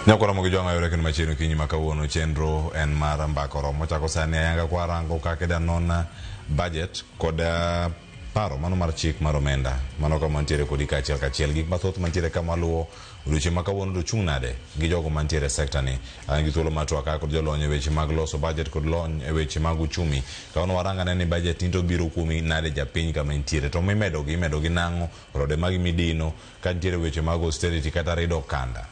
Nyakora mogi jonga yore kenu machino kinyi makawuono chenro en mar mbaka oromo chako sani ayanga kwa rango kake da nona budget koda paro mano mar chik mar omenda mano ka mantiere kodi kachiel gik mathoth mantiere kama luwo uduche makawuono do chung nade gi jogo mantiere sekta ni angi thuolo matwa ka kod jolony e weche mag loso budget kod lony e weche mag uchumi kaono waranga ne ni budget into biro kumi nade japiny kama intiere to mimedo gi nango rode mag midino ka ntiere weche mag austerity kata rido kanda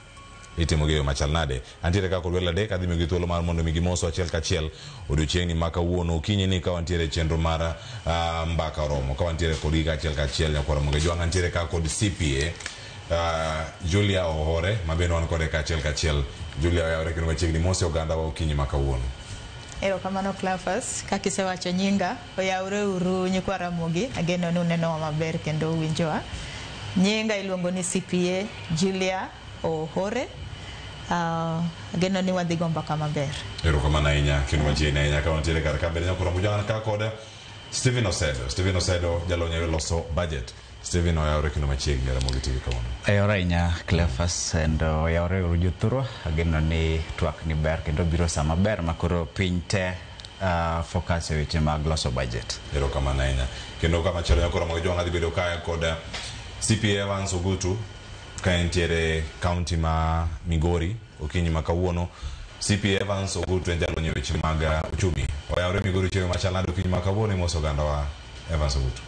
itimo geyo machal nade antiere ka kod wela dek adhimi gi thuolo mar mondo mi gimoso achiel kachiel odiochiengni makawuono okinyi ni ka wantiere chenro mar mbaka oromo ka wantiere kod gi achiel kachiel nyakora moge jwang antiere ka kod CPA Julia Ohore mabeno wan kode ka achiel kachiel Julia oyawre kendo machiegni mosi oganda wa okinyi makawuono. Kamano Cleophas kakisewacho nyinga oyawre uru nyikwara mogi ageno ni uneno maber kendo winjoa. Nyinga iluongo ni CPA Julia Ohore ageno ni wadhi gomba kama ber. Kamano ahinya kendo machiegni ahinya ka wantiere kar ka ber nyakora mujana ka kod Stephen Osedo jalony e loso budget. Stephen oyawre kendo machiegni gara mogi tigi kawono. Ayawre inya Cleophas and oyawre uru jothuro ageno ni twak ni ber kendo biro sama ber makoro piny te focus e weche mag loso budget. Kamano ahinya kendo kama chalo nyakora mogi jwang adhi bedo kaya kod CPA Evans Ogutu ka entiere county ma Migori okinyi makawuono. CPA Evans Ogutu en jalony e weche mag uchumi. Oyawre Migori chewe machal nade okinyi makawuono imoso oganda wa Evans Ogutu.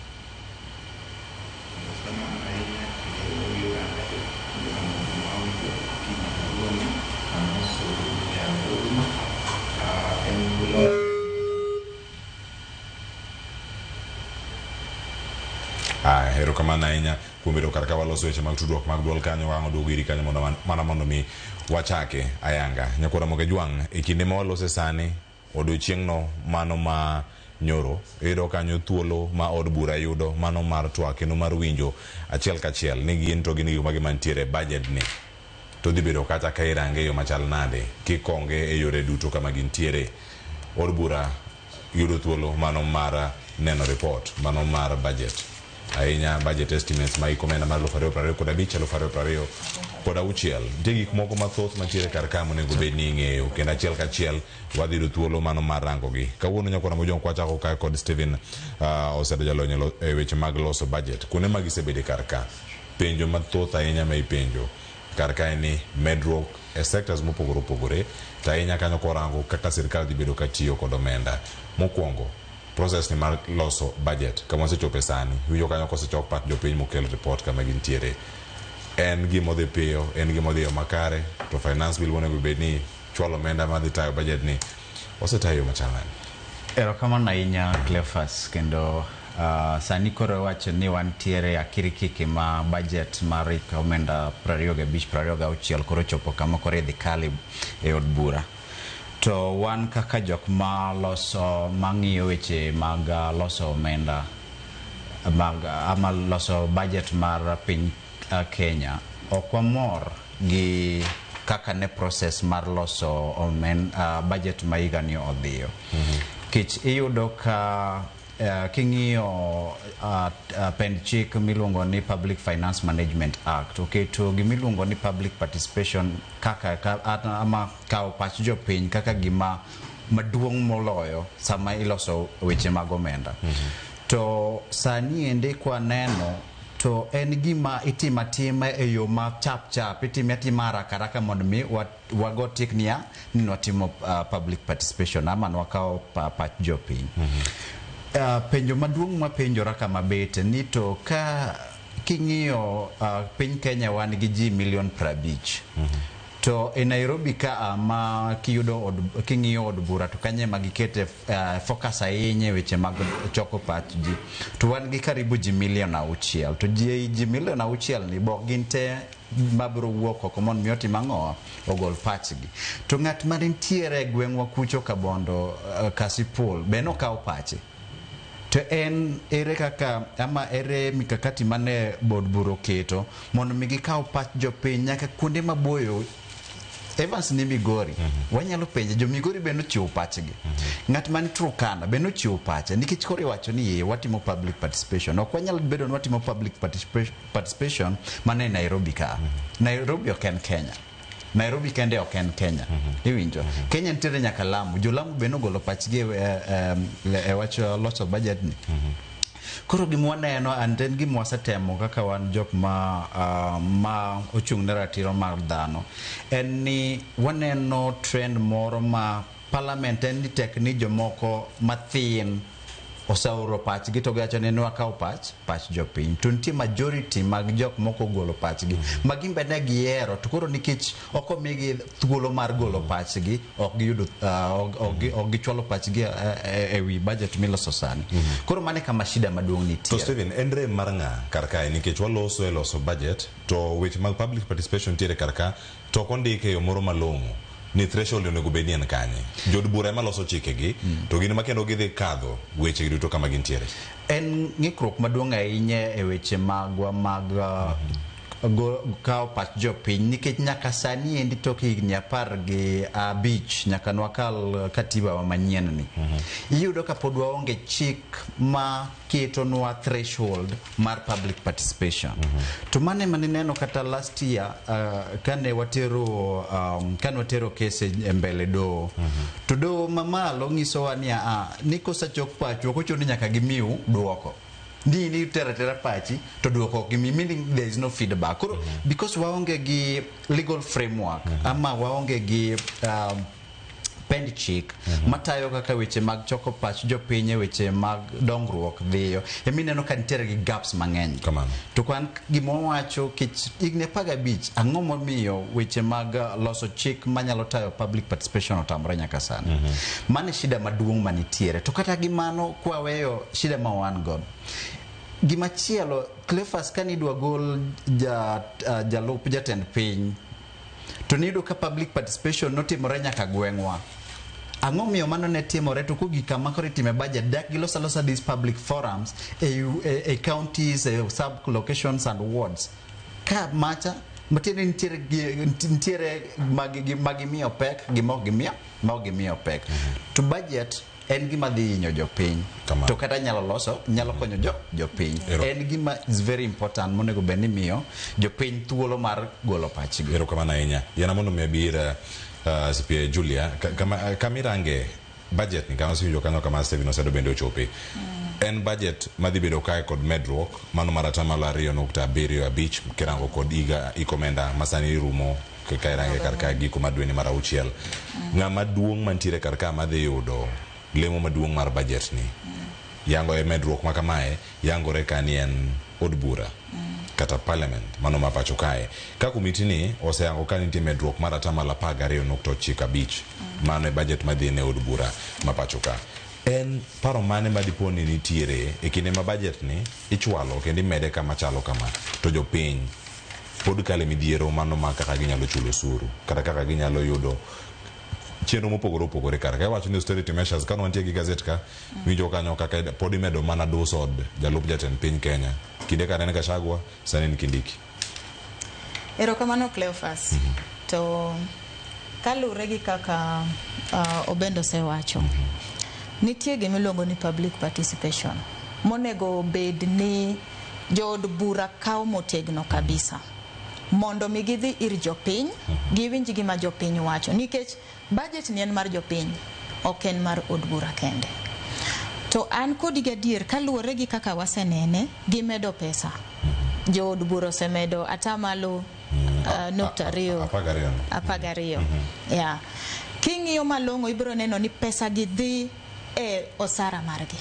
Kamano ahinya kuom bedo kar ka waloso weche mag tudruok mag duol kanyo wang'o duogo iri kanyo mondo mi wachake ayanga nyakora moge jwang e kinde ma walose sani odiochiengno mano ma nyoro iyudo kanyo thuolo ma od bura yudo mano mar twak kendo mar winjo achiel kachiel ni gin to gin gik magi mantiere budget ni to dhi bedo kata ka irange yo machal nade kikonge e yore duto kama gintiere od bura yudo thuolo mano mar neno report mano mar budget ahinya budget estimates ma ikomenda mar 2025 kod 2026 kod auchiel nitie gik moko mathoth mantiere kar ka monego bed ni ing'eyo kendo achiel kachiel wadhi yudo thuolo mano mar rango gi kawuono nyakora mojong kwachako ka kod Stephen Osedo jalony e weche mag loso budget kuonde ma gisebede kar ka penjo mathoth ahinya ma ipenjo kar ka ni medruok e sectors mopogore opogore to ahinya kanyo korango kaka sirkal dhi bedo katiyo kod omenda mokwongo process ni mar loso budget kama osechope sani wiyo kanyo kosechok pat jopiny mokel report kama gintiere en gimodhi piyo en gimodhi yo makare to finance bill wonego bed ni chwalo omenda madhi tayo budget ni osetayo machalani. Kamano ahinya Cleophas kendo sani koro wacho ni wantiere akirikiki ma budget mar omenda 25-26 koro chopo kama koro idhi kali e od bura. To wan kaka jok ma loso mang'iyo weche mag loso omenda ama loso budget mar piny Kenya ok wamor gi kaka ne process mar loso budget ma higa ni odhiyo. Kich iyudo ka king'iyo pend chik miluongo ni Public Finance Management Act oketo gimiluongo ni public participation kaka ama kao pach jopiny kaka gima maduong' moloyo sama iloso weche mag omenda. To sani ende kwa neno to en gima itimatima e yo ma chap itimatima haraka mondo mi wago tiknia ni watimo public participation ama wakao pach jopiny. Penjo maduong' ma penjora kama bete ni to ka king'iyo piny Kenya wan gi ji 50,000,000 to e Nairobi ka ama king'iyo od bura to kanye magikete focus ahinya weche mag choko pach ji to wan gi karibu ji 6,000,000 to ji 6,000,000 ni bo ginte mabro wuok oko mon mioti mang'o ogol pachgi to ng'at marintiere gweng'wa kucho Kabondo Kasipul beno kawo pache to en ere kaka ama ere mikakati mane bod buro keto mondo mi gikaw pach jopiny nyaka kuonde maboyo Evans ni Migori wanyalo penje jo Migori beno chiwo pachgi ng'at man Turkana beno chiwo pache nikech kore wacho ni watimo public participation ok wanyalo bedo ni watimo public participation mane Nairobi ka Nairobi ok en Kenya Nairobi kende ok en Kenya. Iwinjo. Kenya nitiere nyaka Lamu. Jo Lamu beno golo pachgi e wacho lots of budget ni. Koro gimwaneno anden gimwasetemo kaka wan jok ma ochung' ne ratiro mar dhano en ni waneno trend moro ma parliament en ni tek ni jomoko mathin osauro pachgi to gacho ne wakaw pach jopiny to nitie majority mag jok moko golo pachgi magimbe ne giero to koro nikech oko migi thuolo mar golo pachgi ok giyudo ok gichwalo pachgi e wi budget miloso sani koro mane kama shida maduong' nitie. To Steven endre mar nga karka nikech waloso budget to which mag public participation tiere karka to kondike yo moro malong'o ni threshold onego bedni en kanye jod bura ema loso chikegi to gin makendo gidhi kadho weche duto kama gintiere. En ng'ikruok maduong' ahinya e weche magwa mag kao pach jopiny nikech nyaka sani endi tok higni 15 nyaka nwakal katiba wa manyien ni iyudo ka pod waonge chik ma ketonwa threshold mar public participation to mane neno kata last year kane watero kese e mbele do to do mamalo ngisowa ni kosachok pach okochuni nyaka gimiu duoko ni tera pachi to duoko gimi meaning there is no feedback because waonge gi legal framework ama waonge gi pend chik matayo kaka weche mag choko pach jopiny weche mag dongruok dhiyo emineno ka nitiere gi gaps mang'eny to kwan gimo wacho kich igne 15 ang'o momiyo weche mag loso chik manyalo tayo public participation otamre nyaka sani mane shida maduong' manitiere to kata gimano kwaweyo shida ma wan go gimachielo Cleophas kanidwa gol jalup jatend piny to nido ka public participation notimore nyaka gweng'wa ang'o miyo mano ne timore to kugi kama kore time budget dak gilosa these public forums e counties sub locations and wards ka macha matiende nitiere magimiyo pek gimio pek to budget en gima dhi hinyo jopiny to kata nyalo konyo jopiny en gima is very important monego bedni miyo jopiny thuolo mar golo pachgi. Erokamano ahinya yana mondo mebira CPA Julia kamirange budget ni kama siyo kanyo kama Steven osedo bende ochopi en budget madhi bedo kae kod medruok mano maratamalo 2.75 kirango kod ikomenda masani rumo kairange karka giko madweni mara uchiel ng'ama duong' mantiere karka madhi yudo lemo maduong' mar budget ni yango e medruok makamae yangore kani en od bura kata parliament mano mapacho kae ka komiti ni oseyango kani nitie medruok mar atamalo 12.95 mano e budget madhi ne od bura mapacho ka en paro mane madiponi nitiere e kinde ma budget ni ichwalo kendo imede kama chalo kama to jopiny pod kale midhiero mano ma kaka ginyalo chulo suru kata kaka ginyalo yudo chenro mopogore kaka wacho ni austerity measures kano wantie gi gazet ka winjo kanyo kaka pod imedo mana dosod jalup jatend piny Kenya kinde ka en Gachagua sani ni Kindiki. Erokamano Cleophas to kalure gi kaka Obendo se wacho nitie gimiluongo ni public participation monego bed ni jood bura kao motegno kabisa mondo migidhi ir jopiny giwinj gima jopiny wacho nikech budget ni en mar jopiny ok en mar od bura kende to an kod gadier kaluwore gi kaka wasenene gimedo pesa jood bura osemedo atamalo 2.2 yeah king'iyo malong'o ibiro neno ni pesa gi dhi e osara margi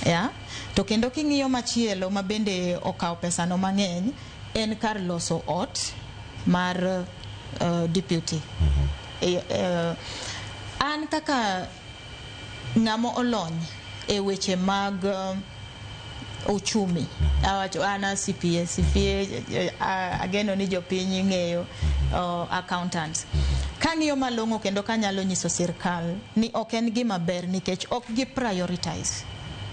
yeah to kendo king'iyo machielo mabende okaw pesa no mang'eny en kar loso ot mar deputy an kaka ng'amo olony e weche mag uchumi awacho ana CPA ageno ni jopiny ng'eyo accountants kang'iyo malong'o kendo kanyalo nyiso sirkal ni ok en gima ber nikech ok gi prioritize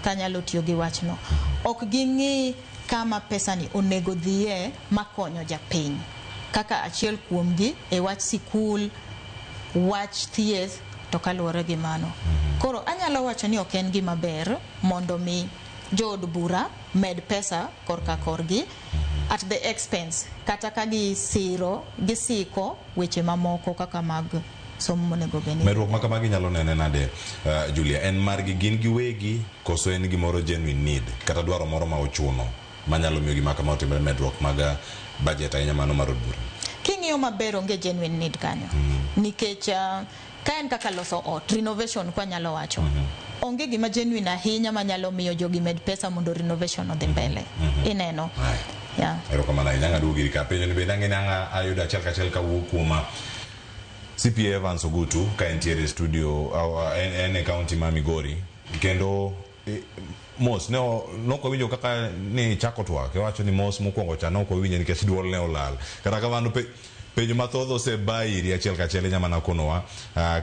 kanyalo tiyo gi wachno ok ging'i kama pesa ni onego dhiye makonyo japiny kaka achiel kuomgi e wach sikul wach thieth to kaluwore gi mano koro anyalo wacho ni ok en gima ber mondo mi jood bura med pesa korka korgi at the expense kata ka gisiro gisiko weche mamoko kaka mag somo monego beni. Medruok ma kamagi nyalo nene nade Julia, en margi gin giwegi koso en gimoro genuine need kata dwaro moro ma ochuno manyalo miyo gima kama otimre medruok mag budget ahinya mano mar od bura? King'iyo maber onge genuine need kanyo. Nikech ka en kaka loso ot, renovation kwa nyalo wacho. Onge gima genuine ahinya manyalo miyo jogi med pesa mondo renovation odhi mbele. Ineno. Yeah. Erokamano nyanga dugi ka penjo ni bende ng'anga ayuda achiel kachiel ka wuok kuoma CPA Evans Ogutu ka entiere studio en county ma Migori kendo mos no ko winjo kaka ni chako twak wacho ni mos mokwongo cha no ko winjo nikech duol ne olal kata kamano penjo mathoth se bairi achiel kachiel nyama na konowa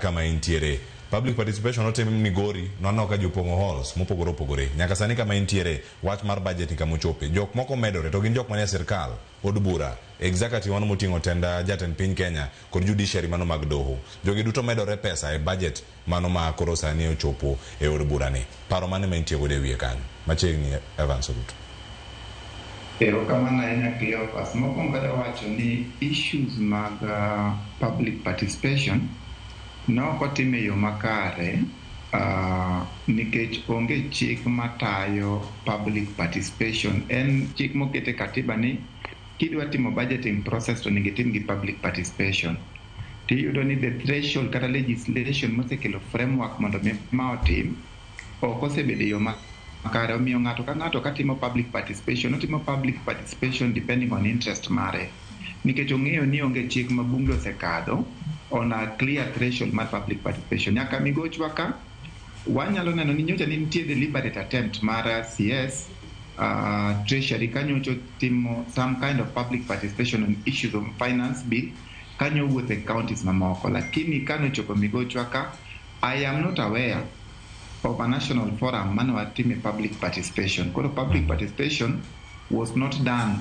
kama entiere public participation otim Migori no ka jopongo halls mopogore opogore nyaka sani kama entiere wach mar budget kama ochope jok moko medore to gin jok manie sirkal od bura executive wano motingo tenda jatend piny Kenya kod judiciary mano mag doho jogi duto medore pesa e budget mano ma koro sani ochopo e od bura ni paro mane ma intie gode wiye kanyo machiegni Evans Ogutu? Erokamano ahinya Cleophas. Mokwongo wacho ni issues mag public participation no otim e yo makare nikech onge chik matayo public participation. En chik mokete katiba ni kidwa timo budgeting process to nigitim gi public participation. Tiyudo ni the threshold kata legislation mosekelo framework mondo ma otim ok osebedo yo makare, omiyo ng'ato ka ng'ato katimo public participation otimo public participation depending on interest mare nikech ong'eyo ni onge chik ma bunge osekadho on a clear threshold mar public participation. Nyaka migochwa ka wanyalo neno ni nyocha ni nitie deliberate attempt mar CS Treasury kanyocho timo some kind of public participation on issues of finance bill kanyo wuothe counties mamoko, lakini kanochopo migochwa ka I am not aware of a national forum mano atime public participation. Koro public participation was not done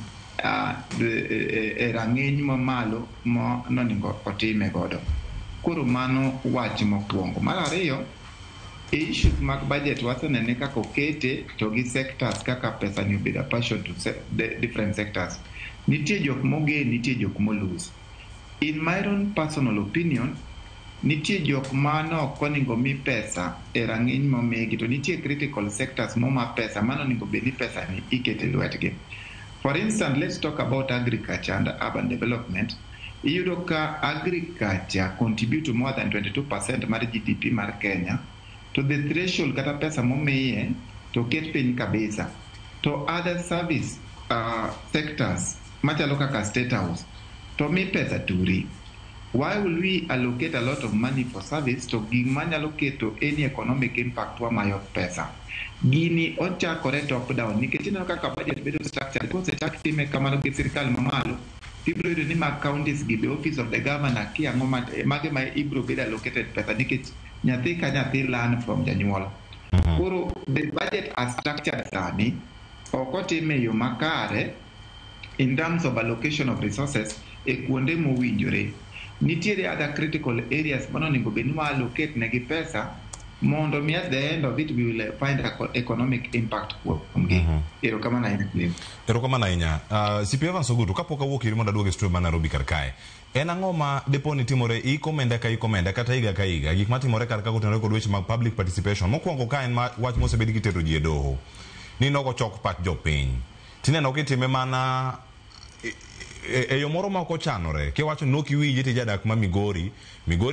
rang'eny mamalo mo noningo otime godo. Koro mano wach mokwongo. Mar ariyo, issues mag budget wasenene kaka okete to gi sectors kaka pesa ni obedo passion to different sectors. Nitie jok mogen, nitie jok molose. In my own personal opinion, nitie jok mano koningo mi pesa e rang'eny momegi to nitie critical sectors moma pesa mano ningo bedi pesa ni ikete lwetgi. For instance, let's talk about agriculture and urban development. Iyudo ka agriculture contribute to more than 22% mar GDP mar Kenya. To the threshold kata pesa momiye to ket piny kabisa. To other service sectors machalo kaka state house to mi pesa turi. Why will we allocate a lot of money for service to gimanyalo keto any economic impact wa mayo pesa? Gini ochakore top down nikech ineno kaka budget bedo structure kose chak time kamano gi sirkal mamalo ibro yudo ni mag counties gi the office of the governor ki ang'o mage ma ibro bedo allocated pesa nikech nyathi ka nyathi learn from janyuol. Koro the budget as structured sani ok otime yo makare in terms of allocation of resources e kuonde mowinjore. Nitiere other critical areas mano ningo beni wa allocate negi pesa mondo mi at the end of it we will find economic impact kuomgi. Erokamano ahinya. Erokamano ahinya. CPA Evans Ogutu kapok awuok iri mondo aduoge studio ma Nairobi kar kae. En ang'o ma depo ni timore ikomenda kata higa ka higa gik matimore kar ka kotenore kod weche mag public participation. Mokwongo ka en wach mosebedi kitero ji e doho ni nogo chok pat jopiny. Tineno kitime mana e yo moro ma ok ochanore kiwacho nokiwinji ti jadak ma Migori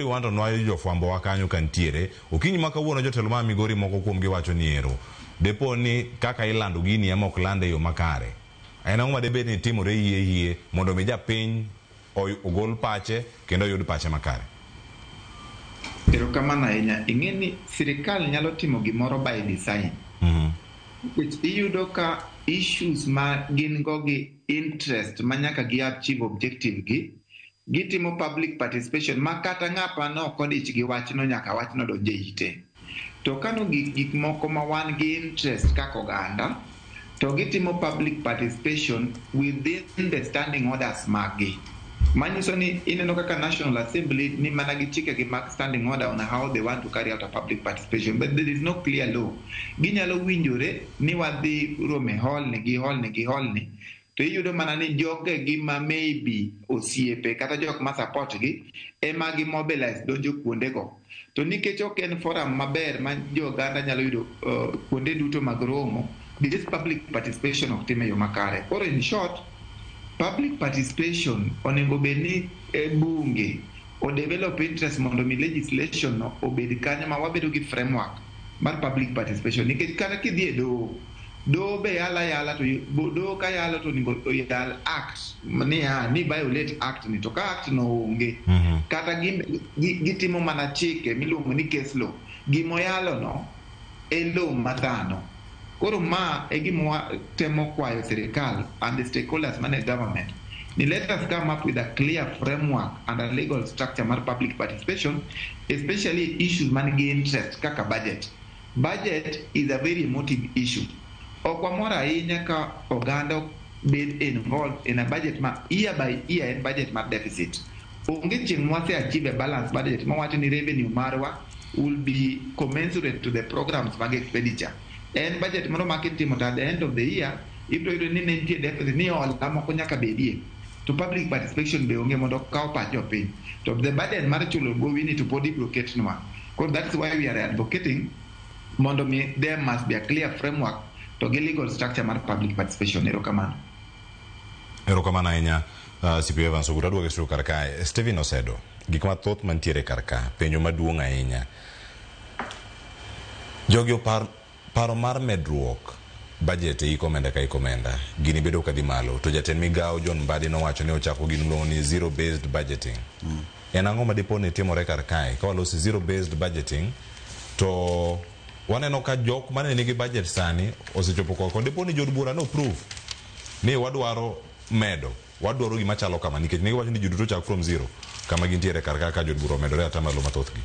wando nwayo jofwambo wa kanyo kantiere okinyi ma kawuono jotelo ma Migori moko kuom giwacho ni ero depo ni kaka ilando gini ema ok lande yo makare. En ang'o ma debed ni timore hie mondo mi japiny ogol pache kendo yud pache makare? Erokamano ahinya. Ing'e ni sirkal nyalo timo gimoro by design. Iyudo ka issues ma gin go gi interest manyaka gi achieve objective gi gitimo public participation ma kata ng'apa no kodich gi wachno nyaka wachno donje ite. To kano gik moko ma wan gi interest kaka oganda to gitimo public participation within the standing orders magi. Manyiso ni ineno kaka National Assembly ni mana gi chike gi mag standing order on how they want to carry out a public participation, but there is no clear law. Ginyalo winjore ni wadhi rome hall ni to iyudo mana ni joge gi ma maybe osiepe kata jok ma support gi ema gi mobilize donjo kuonde go. To nikech ok en forum maber ma joganda nyalo yudo kuonde duto mag romo, this public participation ok time yo makare. Or in short, public participation onego bedni bunge o develop interest mondo mi legislation no obed kanyo ma wabedo gi framework mar public participation. Nikech kata kidhi e do be yala to do ka yala to ningo yal act ni violate act ni to ka act no onge kata gitimo mana chike miluongo ni case law gimo yalo no e law madhano. Koro ma e gimo temo kwayo sirikal and the stakeholders man government ni let us come up with a clear framework and a legal structure mar public participation, especially issues man gi interest kaka budget is a very emotive issue. Okwamora ahinya ka oganda bed involved in a budget ma year by year en budget mar deficit. Onge chieng' mwase achieve a balanced budget ma wacho ni revenue marwa will be commensurate to the programs mag expenditure. En budget moro ma kitimo at the end of the year ibiro yudo ni nitie deficit ni hola moko nyaka bedie. To public participation be onge mondo kaw pacho piny. To the burden mar chulo gowi ni to podi ibiro ketnwa. Because that's why we are advocating mondo there must be a clear framework to get legal structure mar public participation. Erokamano ahinya CP Evans Oguta duoge suru karka. Steven Osedo, gik mathoth mantiere karka penjo maduong' ahinya. Jogi paro mar medruok budget e ikomenda ka ikomenda gini bedo kadhi malo to jatend migao John Mbadi nowacho ni ochako gino luongo ni zero based budgeting. En ang'o ma dipo ni timore karkae ka walosi zero based budgeting to waneno ka jok mane nigi budget sani osechopo koko dipo ni jod bura no prove ni wadwaro gima chalo kama nikech nigi wacho ni juduto chak from zero kama gintiere karka ka jod bura medore atamalo mathothgi.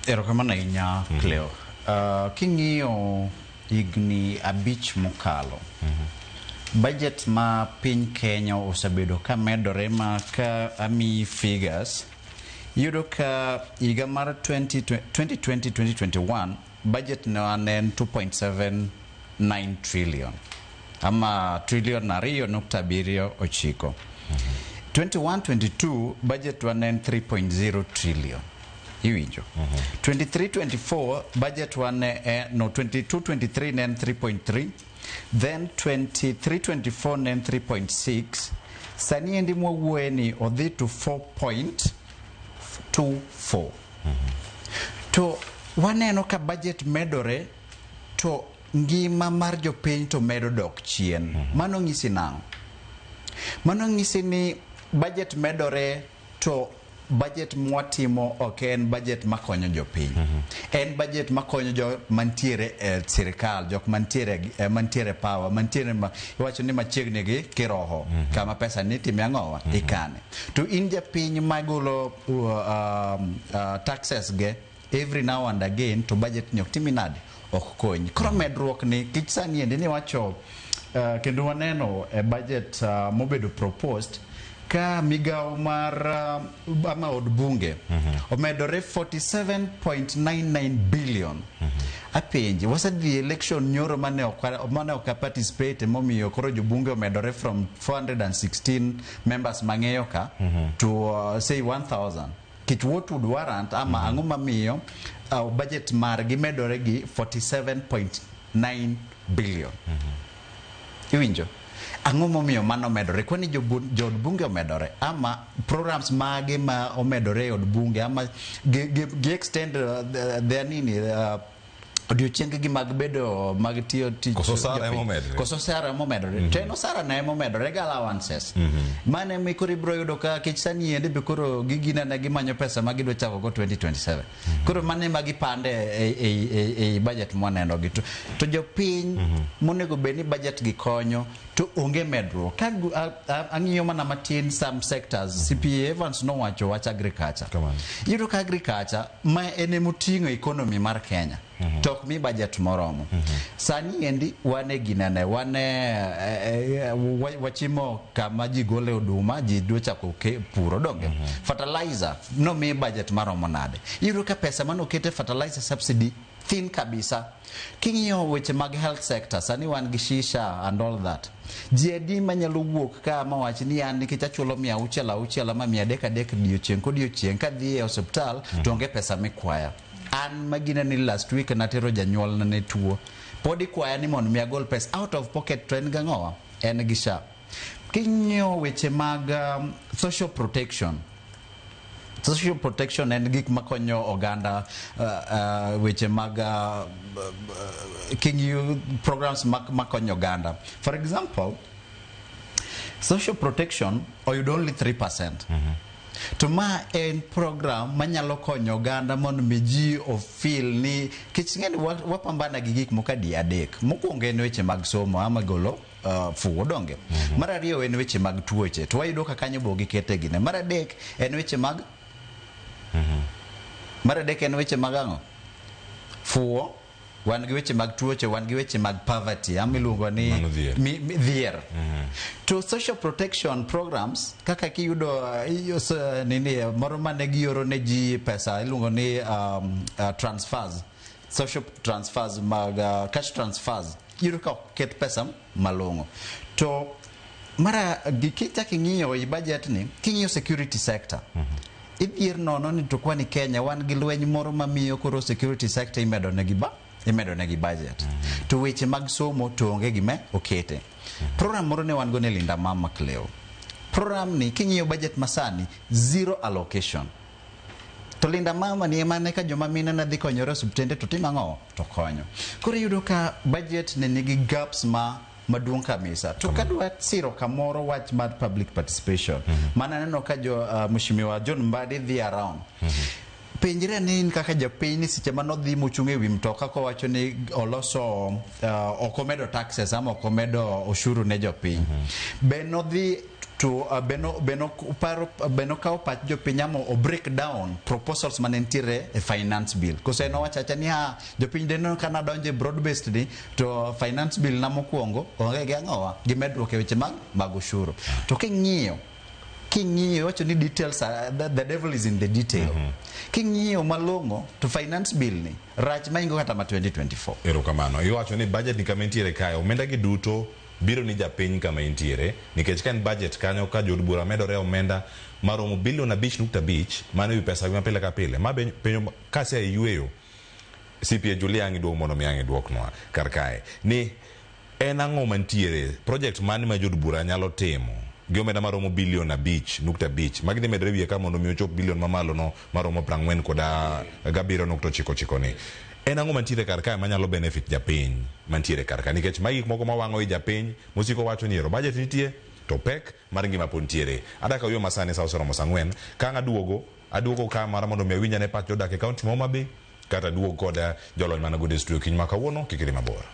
Erokamano ahinya Cleo. King'iyo higni 5 mokalo budget ma piny Kenya osebedo ka medore ma ka ami figures yudo ka higa mar 2020-2021 budget no anen 2.79 trillion ama trillion 2.79. 21-22 budget anen 3.0 trillion. Iwinjo. 23-24 budget one 22-23 nen 3.3, then 23-24 nen 3.6. Sani endi mwawuoye ni odhi to 4.24. To waneno ka budget medore to ngima mar jopiny to medo dok chien. Mano ng'isi nang'o? Mano ng'isi ni budget medore to budget mwatimo ok en budget makonyo jopiny. En budget makonyo jo mantiere sirikal, jok mantiere power, mantiere iwacho ni machiegni gi kiroho kama pesa ni time ang'owa ikane. To in japiny magolo taxes ge every now and again to budget ni ok timi nade ok konyi. Koro medruok ni kich sani ende ni wacho kendo waneno budget mobedo proposed ka migao mar ama od bunge omedore 47.99 billion. Apenji wasa the election nyoro mane oka participate momiyo koro jobunge omedore from 416 members mang'eyo ka to say 1000. Kich what would warrant ama ang'o mamiyo budget mar gi medore gi 47.9 billion. Iwinjo? Ang'o momiyo mano medore? Kwani jod bunge omedore ama programs mage ma omedore od bunge ama gi extend their nini odiochienge gi mag bedo mag tiyo tich koso sara emo medore teno sara na emo medore ga allowances mane mikori bro yudo ka kich sani ende be koro gigina na gimanyo pesa magidwa chako go 2027 koro mane magi pande e budget moneno gitu to jopiny monego beni budget gi konyo to onge medro ka ang'iyo mana matin some sectors CPA Evans no wacho agriculture yudo ka agriculture ma ene moting'o economy mar Kenya tok mi budget moromo sani endi wane ginane wane wachimo kama ji gole oduma ji dwacha ko puro donge fertilizer no mi budget maromo nade yudo ka pesa mano kete fertilizer subsidy thin kabisa. King'iyo weche mag health sector, sani wan gi shisha and all that. Jedi manyalo wuok ka mawach ni an nikech achulo 600 ama 300 odiochieng' kodiochieng' kadhi e hospital to onge pesa mikwaya. An magina ni last week natero janyuol na ne tuo. Podi kwaya ni mondo mi agol pesa out of pocket to en gang'owa, en gi SHA. King'iyo weche mag social protection. Social protection en gik makonyo oganda weche mag king'iyo programs makonyo oganda. For example, social protection oyudo only 3%. To ma en program manyalo konyo oganda mondo mi ji ofeel ni kichingeni wapambana gi gik mokadi adek. Mokwongo en weche mag somo ama golo fuwo donge. Mar ariyo en weche mag tuoche. To wayudo ka kanyo bo gikete gine. Mar adek en weche mag Mar adek en weche mag ang'o? Fuwo. Wan gi weche mag tuoche, wan gi weche mag poverty, amiluongo ni dhier. To social protection programs, kaka kiyudo moro mane gioro ne ji pesa, iluongo ni transfers, social transfers, mag cash transfers, yudo ka ket pesa malong'o. To mara kichaki ng'iyo i budget ni, king'iyo security sector. Idhier nono ni to kwani Kenya wan gi lweny moro mamiyo koro security sector imedo negi budget. To weche mag somo to onge gime okete. Program moro ne wan go ne Linda Mama Cleo. Program ni king'iyo budget masani zero allocation. To Linda Mama ni emane ka joma mine na dhi konyore subtende to timang'o to konyo. Koro yudo ka budget ne nigi gaps maduong' kabisa. To kadwa siro kamoro wach mar public participation. Mana neno ka Mheshimiwa John Mbadi dhi around. Penjire ni kaka japiny ni siche manodhi mochung' e wi mtoka kowacho ni oloso okomedo taxes ama okomedo oshuru ne jopiny. Benodhi to beno kao pach jopiny ama o break down proposals manentiere e finance bill. Kose no wachacha ni jopiny deno kana donje broad based ni to finance bill na mokwongo onge gi ang'owa gi medruok e weche mag ushuru. To king'iyo wacho ni details the devil is in the detail. King'iyo malong'o to finance bill ni rach maingo kata ma 2024. Erokamano. Iwacho ni budget ni kama entiere kae omenda gi duto biro ni japiny kama entiere nikech kan budget kanyo ka jod bura medore omenda maromo bilion 5.5 mano wi pesa ma pile ka pile ma penyo kasi e yueyo CPA Julia ngi duogo mondo mi angi duoknwa kar kae ni en ang'o mantiere project mani ma jod bura nyalo timo gi omenda maromo bilion 5.5 magidhi medore wiye ka mondo mi ochop bilion mamalo no maromo 40 koda 7.99 ni. En ang'o mantiere kar kae manyalo benefit japiny mantiere kar kae nikech magi gik moko mawang'o i japiny mosiko wacho ni ero budget nitie to pek mar ngima pod ntiere. Adaka yo masani sa osoro mosang'wen ka aduogo ka mara mondo mi awinja ne pach jodak e kaunti ma Homa Bay kata duogo koda jolony mana go district kiny ma kawuono kikiri mabor.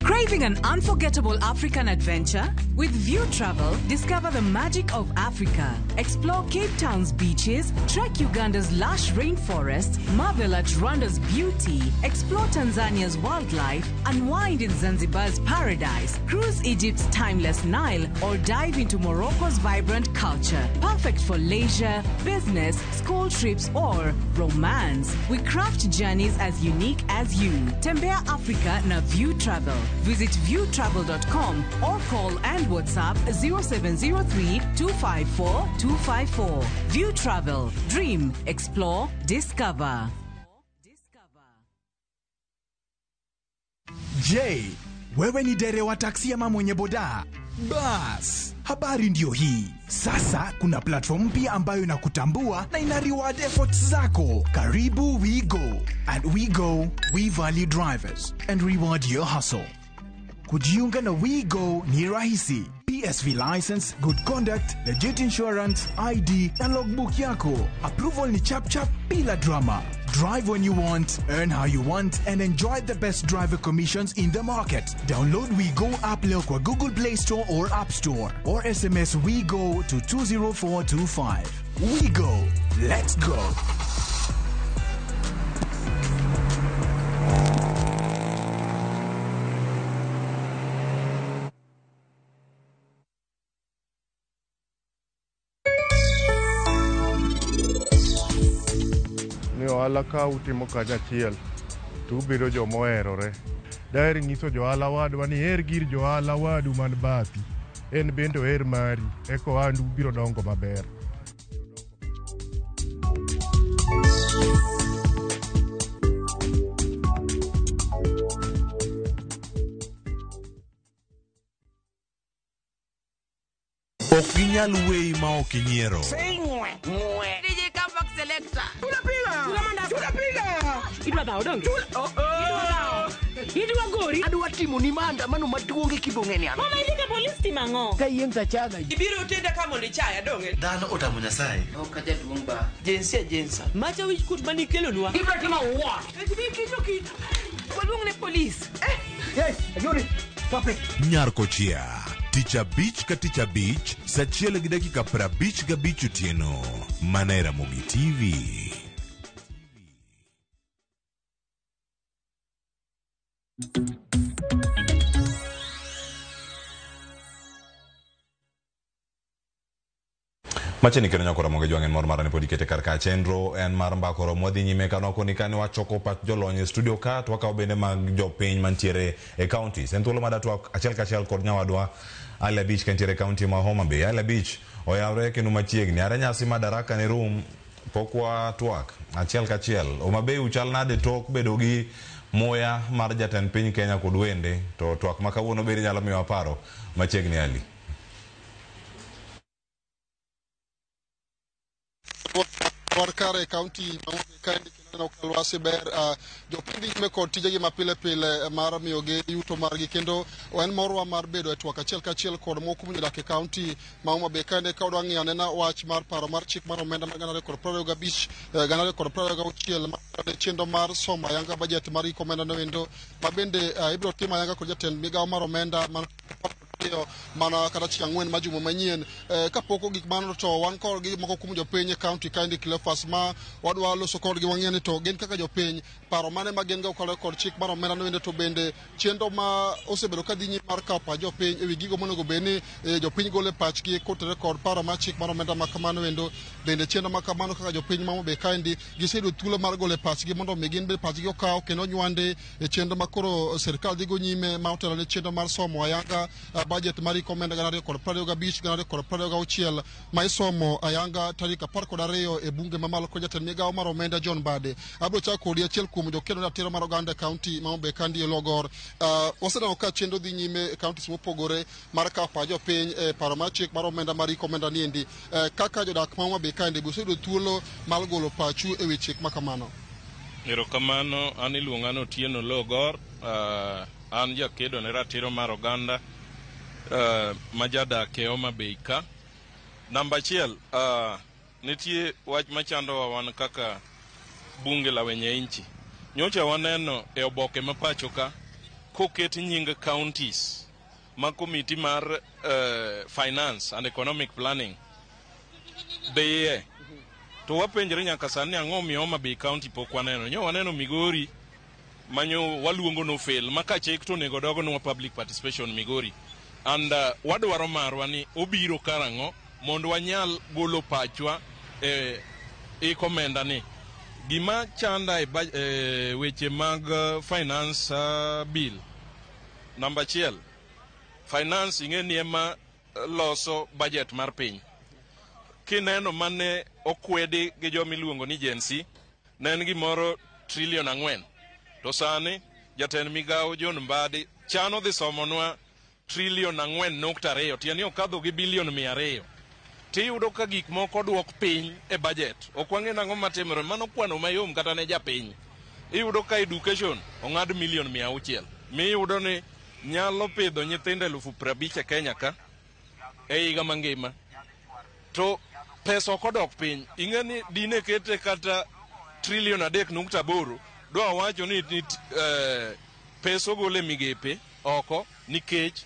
Craving an unforgettable African adventure? With View Travel, discover the magic of Africa. Explore Cape Town's beaches, trek Uganda's lush rainforests, marvel at Rwanda's beauty, explore Tanzania's wildlife, unwind in Zanzibar's paradise, cruise Egypt's timeless Nile, or dive into Morocco's vibrant culture. Perfect for leisure, business, school trips, or romance. We craft journeys as unique as you. Tembea Africa na View Travel. Visit viewtravel.com or call and WhatsApp 0703 254 254. View Travel. Dream, explore, discover. Je, wewe ni dereva taksi ama mwenye boda? Bas, habari ndio hii. Sasa kuna platform mpya ambayo inakutambua na ina reward efforts zako. Karibu WeGo. At WeGo, we value drivers and reward your hustle. Kujiunga na WeGo ni rahisi. PSV license, good conduct, legit insurance, ID na logbook yako. Approval ni chap chap bila drama. Drive when you want, earn how you want, and enjoy the best driver commissions in the market. Download WeGo app leo kwa Google Play Store or App Store, or SMS WeGo to 20425. WeGo, let's go. ohala ka utimo kanyachiel to ubedo jomoherore. Daher nyiso johala wadwa ni her gir johala wadu man bathi, en bende oher mari, eko ohandu biro dongo maber. Ok ginyal weyi ma ok inyiero. DJ Kampak Selector. Idwa dhao donge? Idwa gori? Adwa timo ni maandamano maduong' kibong'eni ano. Mama ilika polis timang'o? Ka yieng' tachaga. Ibiro tenda kama ni chaya donge? Dhano otamo Nyasaye. Ok jaduong' ba. Jensa. Macha wich kut mani kelonwa. Ibiro timo what? Waluong ne polis. Yes, ayuri. Stop it. Nyarkochia. Ticha Beach ka Ticha Beach, sachiel gi dakika 55 otieno. Manera Mogi TV. Macheni kendo nyakora Mogi Jwang' en mor marani pod ikete kar ka chenro en mar mbakoro mwadhi nyime kanoko ni kani wachoko pach jolony e studio ka to wakawo bende mag jopiny mantiere e counties. En thuolo madatwa achiel kachiel kod nyawadwa Alia Beach kantiere county ma Homa Bay. Alia Beach oyawre kendo machiegni are nyasi madaraka ne rum pokwa twak achiel kachiel. Homa Bay uchal nade tok bedo gi moya mar jatend piny Kenya kod wende to twak makawuono bende nyalo miyo aparo machiegni Ali. Warkare county kandi kineno kalwasi ber jopindi me kod tijegi mapile pile mar miyogi yuto margi kendo en morwa mar bedo e twak achiel kachiel kod moko modak e county ma Homa Bay kandi ka odwa ng'iyo anena wach mar paro mar chik mar omenda mar 2025 2026 mar chenro mar somo ayanga budget mar omenda no endo ma bende ibiro tim ayanga kod jatend migawo mar omenda mana kata chieng' ang'wen ma juma manyien kapoko gik mano to wan kod gi moko kuom jopiny county kind Cleophas ma wadwa loso kodgi wang'eni to gin kaka jopiny paro mane ma gin go kod chik mar omenda no ende to bende chenro ma osebedo ka dhi nyime mar kawo pach jopiny ewi gigo monego bed ni jopiny gole pachgi kotere kod paro mar chik mar omenda ma kamano endo bende chenro ma kamano kaka jopiny ma Homa Bay kaendi giseyudo thuolo mar gole pachgi mondo mi gin bende pachgi okaw kendo nywande e chenro ma koro sirkal dhi go nyime ma otelo ne chenro mar somo ayanga budget mar omenda 2025 2026 ma isomo ayanga tarik 12 e bunge mamalo ko jatend migawo mar omenda John Bade. Abro chako kodi achiel kuom jokeno ratiro mar oganda county ma Homa Bay kandi e Logor. Wasedano ka chenro dhi nyime e counties mopogore mar kawo pach jopiny e paro mar chik mar omenda mar omenda niendi kaka jodak ma Homa Bay kandi boseyudo thuolo mar golo pachu e wi chik ma kamano. Erokamano, an iluonga no Otieno Logor, an jakedo ne ratiro mar oganda majadak e Homa Bay ka. Namba achiel, nitie wach machando wan kaka bunge la wenye nchi. Nyocha waneno e oboke mapacho ka koket nying counties ma komiti mar finance and economic planning beye to wapenjre nyaka sani ang'o miyo Homa Bay county pok waneno. Nyo waneno Migori manyo waluongo no fail maka chik to nego dogo no public participation Migori and wadwaro marwa ni obiro karang'o mondo wanyal golo pachwa e komenda ni gima chanda e weche mag finance bill. Namba achiel, finance ing'eni ema loso budget mar piny. Kineno mane okwedi gi jomiluongo ni jensi ne en gimoro 4 trillion to sani jatend migawo John Mbadi chano dhi somonwa 4.2 trillion tieni okadho gi bilion 200 tiyudo ka gik moko dwok piny e budget okwang'e nang'o matimore mano kwano mayom kata ne japiny. Iyudo ka education ong'ad milion 600 miyudo ni nyalo pidho nyithindo 50,000 e Kenya ka e higa mangima to pesa ok odok piny. Ing'eni dine kete kata 3.8 trillion dwa wacho ni pesa ogole migepe oko nikech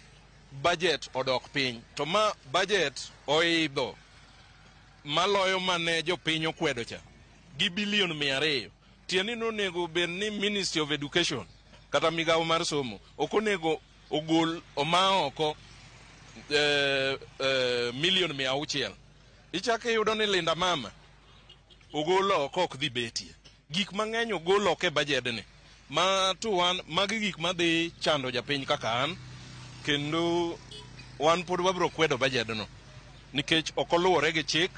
budget odok piny to ma budget oidho maloyo mane jopiny okwedo cha gi bilion 200 tieni nonego bed ni Ministry of Education kata migawo mar somo okonego ogol omao oko milion 600. Ichake yudo ni Linda Mama ogolo oko ok dhi betie gik mang'eny ogol oko e bajedni ma to wan magi gik madhi chando japiny kaka an, kendo wan pod wabiro kwedo bajedno nikech ok oluwore gi chik.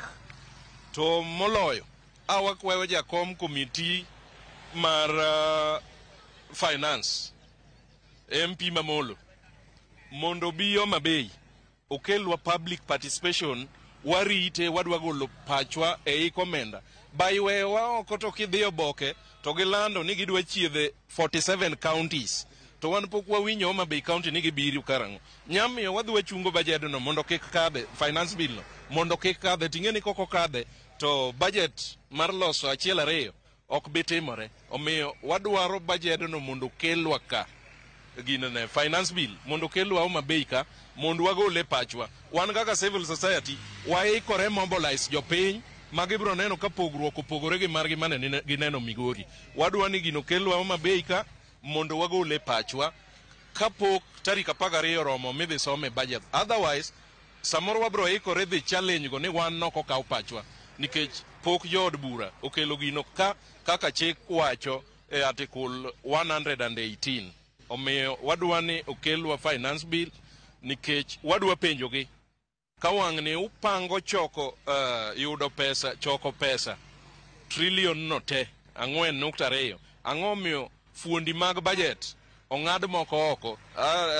To moloyo wakwayo jakom komiti mar finance MP mamolo mondo bi Homa Bay okelwa public participation, warite wadwa golo pachwa e komenda baiwewa oko to kidhi oboke to gilando ni gidwa chiedhe 47 counties to wan pok wawinjo Homa Bay county ni gibiro karango. Nyamiyo wadhi wachungo bajedno mondo kik kadhe, finance bill no mondo kik kadhe. Ting'eni koko kadhe to budget mar loso achiel ariyo ok bitimore. Omiyo wadwaro bajedno mondo kelwa ka ginene finance bill mondo kelwa Homa Bay ka mondo wagole pachwa. Wan kaka civil society waikore mobilize jopiny magibro neno ka pogruok opogore gi margi mane gineno Migori. Wadwa ni gino kelwa Homa Bay ka mondo wagole pachwa kapok tarik 12 romo midhi some budget. Otherwise samoro wabro ikore dhi challenge go ni wan noko kaw pachwa nikech pok jood bura okelo gino ka kaka chik wacho e article 118. Omiyo wadwa ni okelwa finance bill nikech wadwa penjogi ka wang' ni upango choko yudo pesa, choko pesa trillion no te 4.2. Ang'o miyo fuondi mag budget ong'ad moko oko?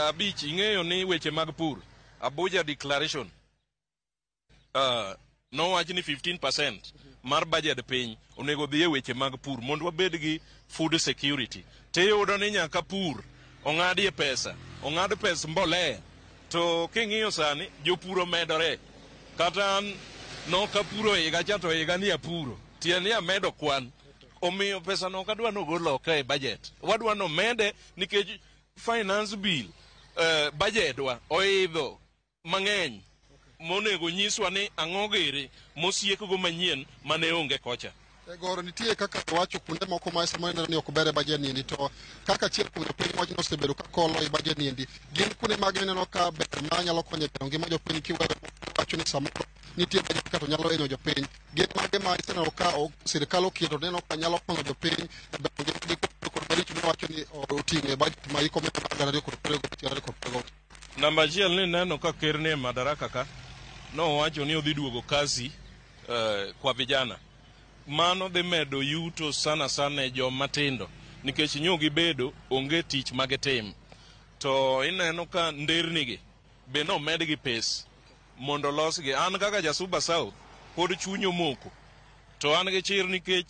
Abich, ing'eyo ni weche mag pur Abuja Declaration nowach ni 15% mar budget piny onego dhi e weche mag pur mondo wabed gi food security. Tiyudo ni nyaka pur ong'adie pesa, ong'ad pes mbolea. To king'iyo sani jopuro medore, kata nokapuro higa cha to higa ni apuro tieni amedo kwan. Omiyo pesa no kadwa nogolo ka e budget, wadwa no mede nikech finance bill budget wa oidho mang'eny monego nyiswa ni ang'o gere mosiek go manyien mane onge kocha. Goro nitie kaka wacho kuonde moko ma samoro ni ok ber budget ni to kaka chiel kuom jopiny wachno osebedo ka kolo e budget ni gin kuonde mag neno ka ber ma nyalo konyo e ngima jopiny kiweyo wacho ni samoro nitie budget ka to nyalo hinyo jopiny. Gin mage ma iseneno ka sirikal oketo neno ka nyalo konyo jopiny e ber ngimagi kod maricho wacho ni oting'o e budget ma iko medo mag 2020. Namba achiel ni neno ka ker ni Madaraka ka nowacho ni odhi duogo kazi kwa vijana. Mano dhi medo yuto sana e joma tindo nikech nyogi bedo onge tich magitim. To ineno ka ndernigi be no medgi pes mondo losgi. An kaka jasuba South pod chunyo moko to an gi chir nikech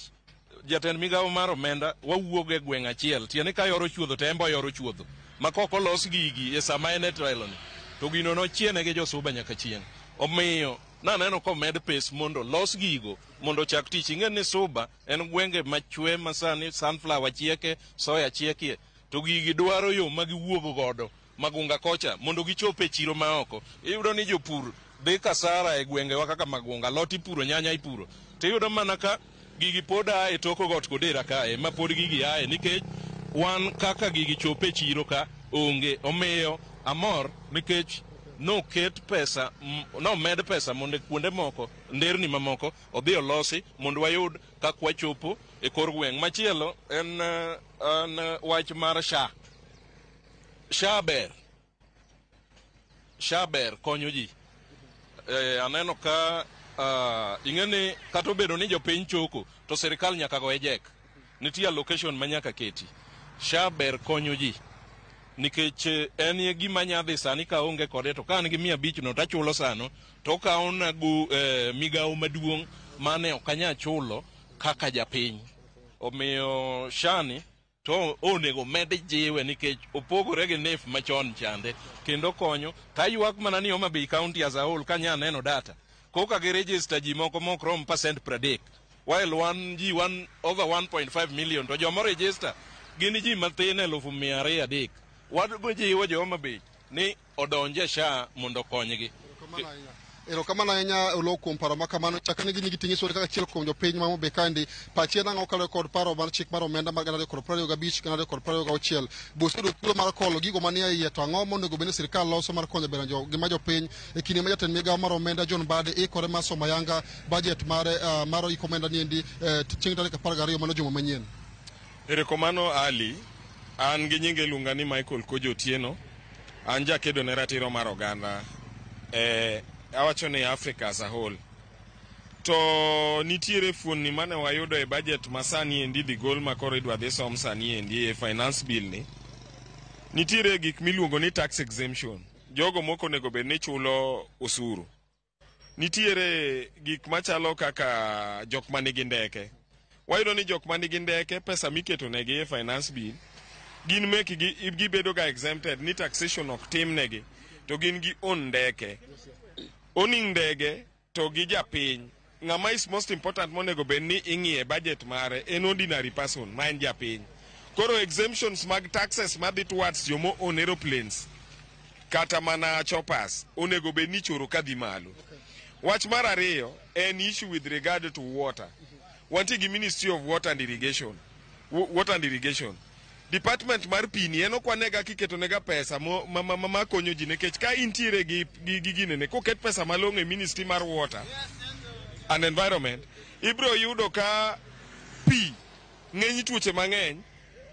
jatend migawo mar omenda wawuog e gweng' achiel tieni ka yoro chuodho to embo yoro chuodho makoko los gigi e sama en e trelo ni to gino nochiene gi josuba nyaka chieng'. Omiyo naneno komed pes mondo los gigo mondo chak tich. Ing'eni ni Suba en gwenge machwe masani sunflower chieke, soya chiekie, to gigi dwaro yo magiwuog godo Magunga kocha mondo gichope chiro maoko. Iyudo ni jopur dhi kasara e gwenge wa kaka Magunga, lot ipuro, nyanya ipuro, to iyudo mana ka gigi pod ae toko got kodera kae ma pod gigi ae nikech wan kaka gigi chope chiro ka onge. Omiyo amor nikech no ket pesa, no med pesa mondo kuonde moko nderni mamoko odhi olosi mondo wayud kaka wachopo e kor gweng'. Machielo en wach mar SHA ber konyo ji. Aneno ka ing'eni kata obedo ni jopiny choko to sirikal nyaka goye jek, nitie allocation ma nyaka keti. SHA ber konyo ji nikech en ye gima nyadhi sani ka onge kode to ka an gi 500 no tachulo sano to kawo na migawo maduong' mane ok anya chulo kaka japiny. Omiyo SHA ni to onego med jiwe nikech opogore gi NHIF machon chande kendo konyo. Ka ywak mana ni Homa Bay County as a whole kanya neno data koka gi register ji moko rom percent 30 while one over 1.5 million to joma register gini ji mathin 200,000. Wadgo jiwo jo Homa Bay ni odonje SHA mondo konygi. Erokamano ahinya Oloo kuom paro makamano. Chakane gi nyigi ting'iso kaka achiel kuom jopiny ma Homabay kandi pachi en ang'o kaluwore kod paro mar chik mar omenda mar 2025 kod 2026. Bosedo thuolo mar kolo gigo manie iye to ang'o monego bed ni sirkal loso mar konyo bero gima jopiny e kinde ma jatend migawo mar omenda John Mbadi ikore mar somo ayanga budget mar iko omenda niendi chieng' tarik 12 mano juma manyien. Erokamano Ali, an gi nyinge iluonga ni Michael Kojo Otieno, an jakedo ne ratiro mar oganda awacho ni Africa as a whole. To nitiere fuonni mane wayudo e budget masani endi dhi gol makoro idwa dhi som sani endi e finance bill ni. Nitiere gik miluongo ni tax exemption. Jogo moko nego bed ni chulo osuru. Nitiere gik machalo kaka jok manigi ndeke. Wayudo ni jok manigi ndeke pesa miketo negi e finance bill gin meki gibedo ga exempted ni taxation ok tim negi to gin gi on ndeke. Owning ndege to gi japiny. Ng'ama is most important monego bed ni ing'iye budget mare en ordinary person ma en japiny. Koro exemptions mag taxes madhi towards jomo on aeroplanes kata mana choppers onego bed ni choro kadhi malo. Wach mar ariyo en issue with regard to water. Wanti gi Ministry of Water and Irrigation. Department mar pini en okwanega kiketo nega pesa ma konyo ji nekech ka intiere gi ginene koket pesa malong'o e Ministry mar Water and Environment ibro yudo ka pi ng'eny tuoche mang'eny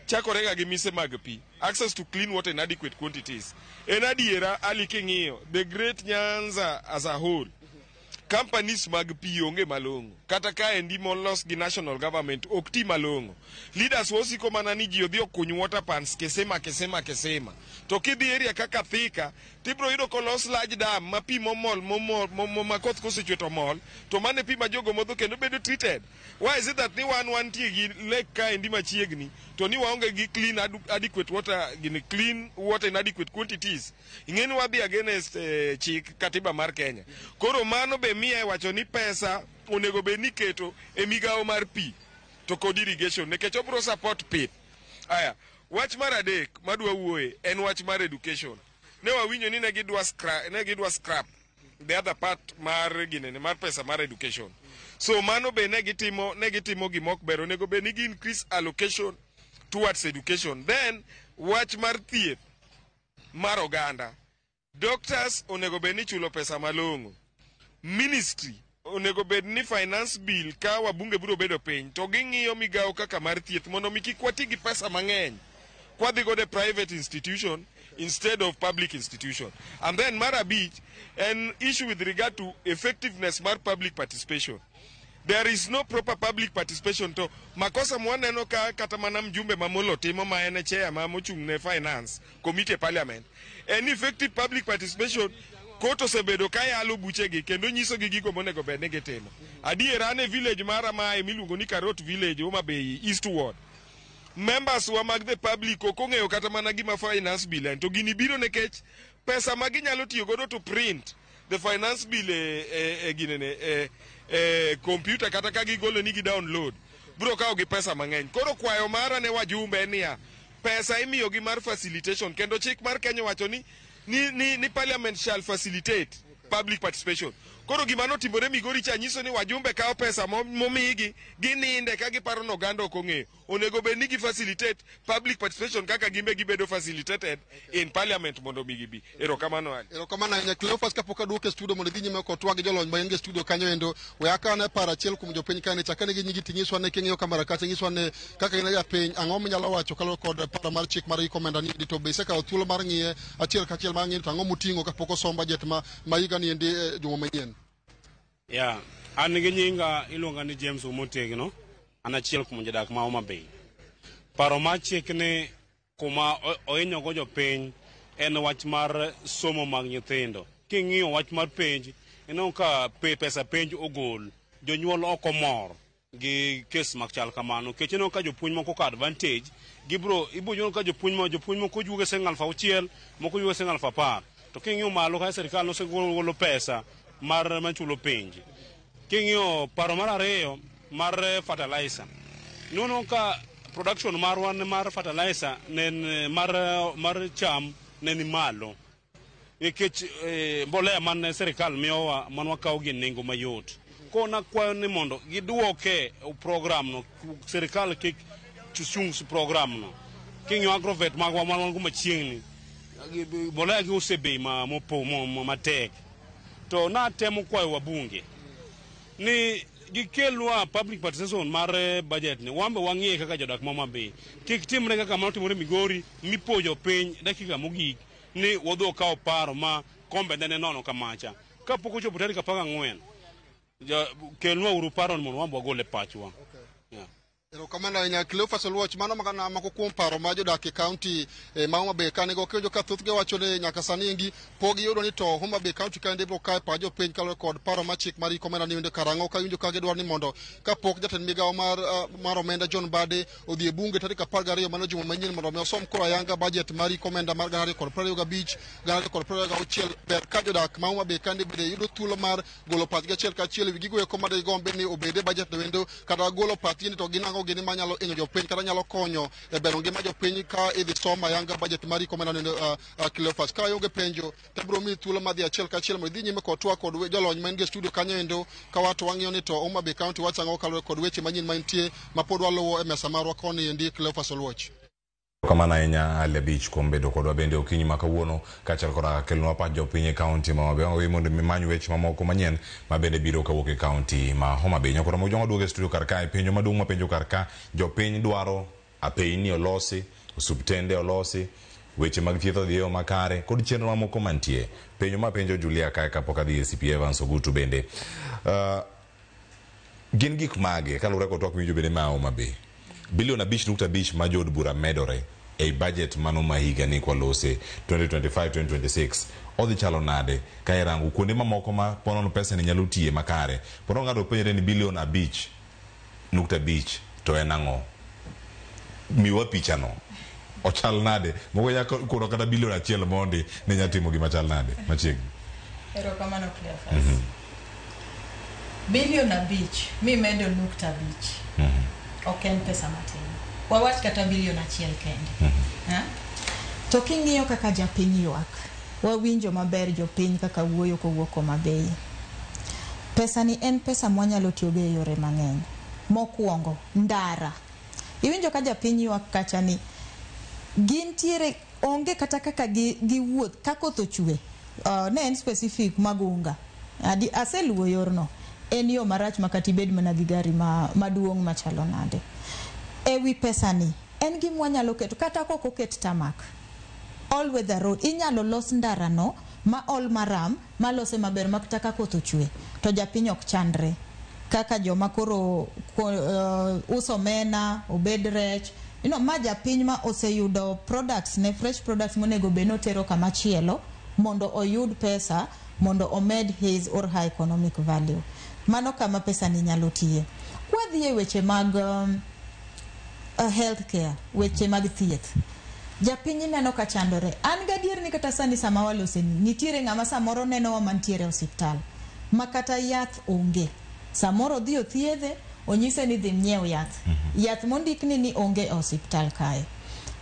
chakore ga gi mise mag pi. Access to clean water in adequate quantities. En adiera Ali king'iyo the Great Nyanza as a whole companies mag pi onge malong'o kata ka endi molos gi national government ok ti malong'o. Leaders wasiko mana ni ji odhi okuny water pans kesema to kidhi area kaka Thika tibro yudo kolos large dam ma pi momol makoth kosechwe to mol to mane pi ma jogo modho kendo bedo treated. Why is it that ni wan tie gi lake ka endi machiegni to ni waonge gi clean adequate water gini clean water in adequate quantities? Ing'eni wadhi against chik katiba mar Kenya. Koro mano be miye wacho ni pesa onego bed ni keto e migawo mar pi to kod irrigation nekech obro support pith. Aya, wach mar adek madwa wuoye en wach mar education. Ne wawinjo ni ne gidwa scrap the other part mar ginene mar pesa mar education. So mano be ne gitimo gimok bero nego be ni increase allocation towards education. Then wach mar thieth mar oganda. Doctors onego be ni chulo pesa malong'o. Ministry onego bed ni finance bill ka wabunge biro bedo piny to ging'iyo migawo kaka mar thieth mondo mi kik wati gi pesa mang'eny kwadhi go de private institution instead of public institution. And then mar abich an issue with regard to effectiveness mar public participation. There is no proper public participation to makosa mwaneno ka kata mana mjumbe mamolo timo ma en chair ma mochung' ne finance committee parliament. An effective public participation koto sebedo kayalo buchegi kendo nyiso gi gigo monego bed ni gitimo. Adiera ne village mara ma miluongo ni Karot village Homabay Eastward. Members wa mag the public okong'eyo kata mana gima finance bill en to gini biro nekech pesa ma ginyalo tiyo godo to print the finance bill computer kata ka gigolo ni gi download bro kawo gi pesa mang'eny. Koro kwayo mara ne wajumbe niya pesa imiyo gi mar facilitation kendo chik mar Kenya wacho ni parliament shall facilitate public participation. Koro gima notimore Migori cha nyiso ni wajumbe kawo pesa momigi gininde ka giparo no oganda ok ong'eyo. Onego bed ni gi facilitate public participation kaka gimbe gibedo facilitated in parliament mondo mi gibi. Erokamano Ali. Erokamano ahinya Cleophas kapok aduoke e studio mondo dhi nyime ko twag jolony ma en ge studio kanyo endo we akane para achiel kuom jopiny kane chakane gi nyigi ting'iswa ne king'iyo kamera kacha nyiswa ne kaka ina japiny ang'o minyalo wacho kaluwore kod paro mar chik mar ikomenda ni to be sekawo thuolo mar ng'iye achiel kachiel mar ng'iye to ang'o moting'o kapok osom budget ma higa ni endi juma manyien. Ya, an gi nyinga iluonga ni James Omotegno, an achiel kuom jodak ma Homabay. Paro mar chik ni kuma ohinyo go jopiny en wach mar somo mag nyithindo. King'iyo wach mar penj, eno ka pesa penj ogol, jonyuol ok mor gi kes machal kamano. Kech eno ka jopuonj moko ka advantage, ibo yudo ka jopuonj moko yuge siling 6,000, moko yuge siling 10,000. To king'iyo malo ka sirkal osegolo pesa mar machulo penji. King'iyo paro mar ariyo mar fertilizer. Nono ka production mar fertilizer nen mar cham nen malo. nikech mbolea man serikal miyowa manwa kawo gi nengo mayot ko na kwayo ni mondo giduoke program no serikal kik chung program no kinyo agrovet magwa manwa machiegni mbolea gi use bei mopo matek to na temo kwayo wabunge ni gikelwa public participation mar budget ni wambe wang'ie kaka jodak Homa Bay kik timre kaka manotimore Migori mipojo piny dakika mogik ni wodho kawo paro ma kombe ne nono kamacha kapok ochopo tarik 14 kelwa uru paro ni mondo wambe wagole pachwa. Kamanda nya Cleophas Oluoch mano magana mako kuom paro ma jodak e county ma Homa Bay kanego kejo ka thuth ge wacho ni nyaka sani engi pogi yudo ni to Homa Bay county kande bro kae pa jo piny kalore kod paro ma chik mari komanda ni wende karango ka winjo ka gedwar ni mondo kapok jatend migawo mar omenda John Bade odhi e bunge tarik 12 mano juma manyien mondo osom koro ayanga budget mari komenda mar gari kod 25 gari kod 26 ber ka jodak ma Homa Bay kande bede yudo thuolo mar golo pachgi achiel ka achiel wigigo e komanda igombe ni obede budget wendo kata golo pachgi ni to ginango gini manyalo inyo jopiny kata nyalo konyo e bero ngima jopiny ka idhi soma yanga budget mari komenda ni Cleophas ka yonge penjo tabro mi thuolo madhi achiel ka achiel modhi nyime kod twak kod jolony man e studio kanyo endo ka wato wang'iyo ni to Homa Bay county wachango kalore kod weche manyien mantie mapod waluwo e mesa marwa koni endi Cleophas Oluoch. Kamana enya Ale Beach kombedo kodwa bende okinyi makawuono kachal kora kelnwa pa jopiny e county ma Homa Bay onge mondo mimanyo weche mamoko manyien mabende biro kawuok e county ma Homa Bay. Nyakora mojongo duoge studio karka e penjo maduong' ma penjo karka jopiny dwaro apeini olosi osuptende olosi weche mag thieth odhi makare kod chenro mamoko mantie. Penjo ma penjo Julia kae kapok adhi e CP Evans Ogutu bende gin gik mage kalure kod twak winjo bende ma Homa Bay bilion 5.5 ma jod bura medore e budget mano ma higa ni kwa lose 2025-2026 odhi chalo nade ka irango kuonde mamoko ma ponono pesa ni nyalo tiye makare pono ngado penjre ni bilion 5.5 to en ang'o miwa picha no ochal nade mogo ya kuro kata bilion 1 mondi ne nyatimo gima chal nade machiegni ero kamano Cleophas bilion 5 mi medo 5 ok en pesa matin wawach kata bilion 1 kende to king'iyo kaka japiny ywak wawinjo maber jopiny kaka wuoyo kowuok Homa Bay pesa ni en pesa mwanyalo tiyogo e yore mang'eny mokwongo ndara iwinjo ka japiny ywak kacha ni gintiere onge kata kaka giwuoth ka koth ochwe ne en specific magunga aseluwo yorno en yo marach makati bed mana gi gari maduong' machalo nade ewi pesa ni en gima wanyalo keto kata kok oket tamak all weather road inyalo los ndara no ma all maram malose maber makata ka koth ochwe to japiny ok chandre kaka joma koro uso mena obed rech ma japiny ma oseyudo products ne fresh products monego beno tero kama chielo mondo oyud pesa mondo omed his or her economic value mano kama pesa ni nyalo tiye kwa dhiye weche mag healthcare weche mag thieth japiny neno ka chandore an gadier ni kata sani sama walose ni nitiere ng'ama samoro neno wa mantiere hospital makata yath onge samoro dhi othiedhe onyise ni dhi nyiew yath yath mondikni ni onge hospital kae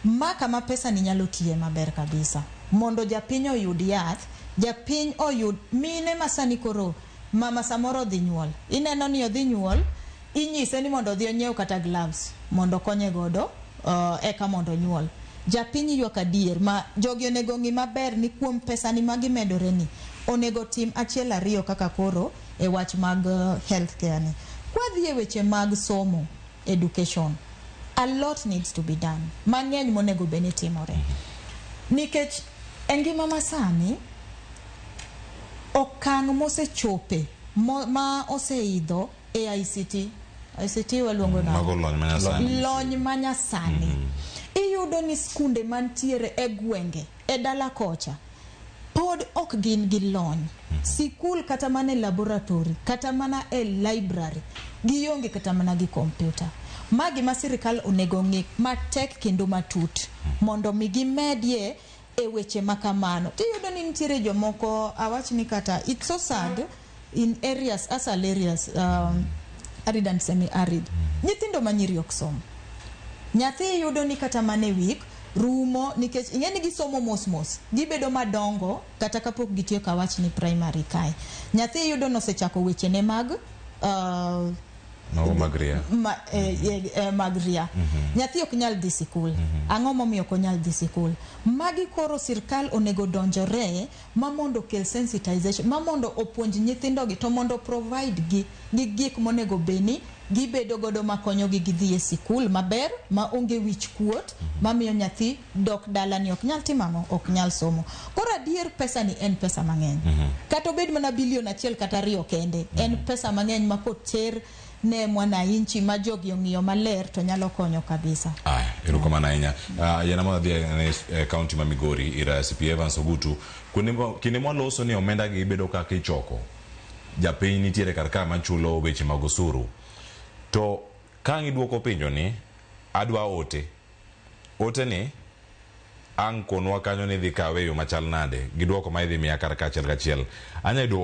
ma kama pesa ni nyalo tiye maber kabisa mondo japiny oyud yath japiny oyud mine masani koro mama samoro dhi nyuol ineno ni odhi nyuol inyise ni mondo dhi onyiew kata gloves mondo konye godo eka mondo nyuol japiny ywak adier ma jogi onego ng'i maber ni kuom pesa ni magi medore ni onego tim achiel ariyo kaka koro e wach mag healthcare ni kwa dhiye weche mag somo education a lot needs to be done mang'eny monego bene timore nikech engima masani okang' mosechope ma oseidho e ICT waluongo na lony manyasani iyudo ni skunde mantiere e gwenge e dala kocha pod ok gin gi lony sikul kata mana e laboratory kata mana e library gionge kata mana gi computer magi ma sirikal onego ng'i matek kendo matut mondo mi gimedie e weche makamano tiyudo ni nitiere jomoko awach ni kata it's so sad in areas asal areas arid and semi arid nyithindo manyiri ok som nyathi yudo ni kata mane week rumo nikech ing'eni gisomo mos gibedo madongo kata kapok gitiyo ka wach ni primary kae. Nyathi yudo nosechako wechene mag magria magria nyathi ok nyal dhi sikul. Ang'o momiyo ok nyal dhi sikul? Magi koro sirkal onego donjore mamondo kel sensitization, mamondo opuonj nyithindo gi to mondo provide gi gik monego beni gibedo godo makonyo gi gidhi e sikul maber ma onge wich kuot mamiyo nyathi dok dala ni ok nyal timamo, ok nyal somo. Koro adier pesa ni en pesa mang'eny. Kata obed mana bilion 1 kata 2 kende, en pesa mang'eny ma koter ne mwananchi ma jogi ong'iyo maler to nyalo konyo kabisa. Erokamano ahinya. Yana mwana dhia county ma Migori ira CP Evans Ogutu kinde mwaloso ni omenda gi bedo kaka ichoko japiny nitiere karka machulo weche mag osuru. To kang iduoko penjo ni adwa ote ni ang konwa kanyo ni dhi kawe yo machal nade giduoko ma idhi miya karka achiel kachiel. Anya idu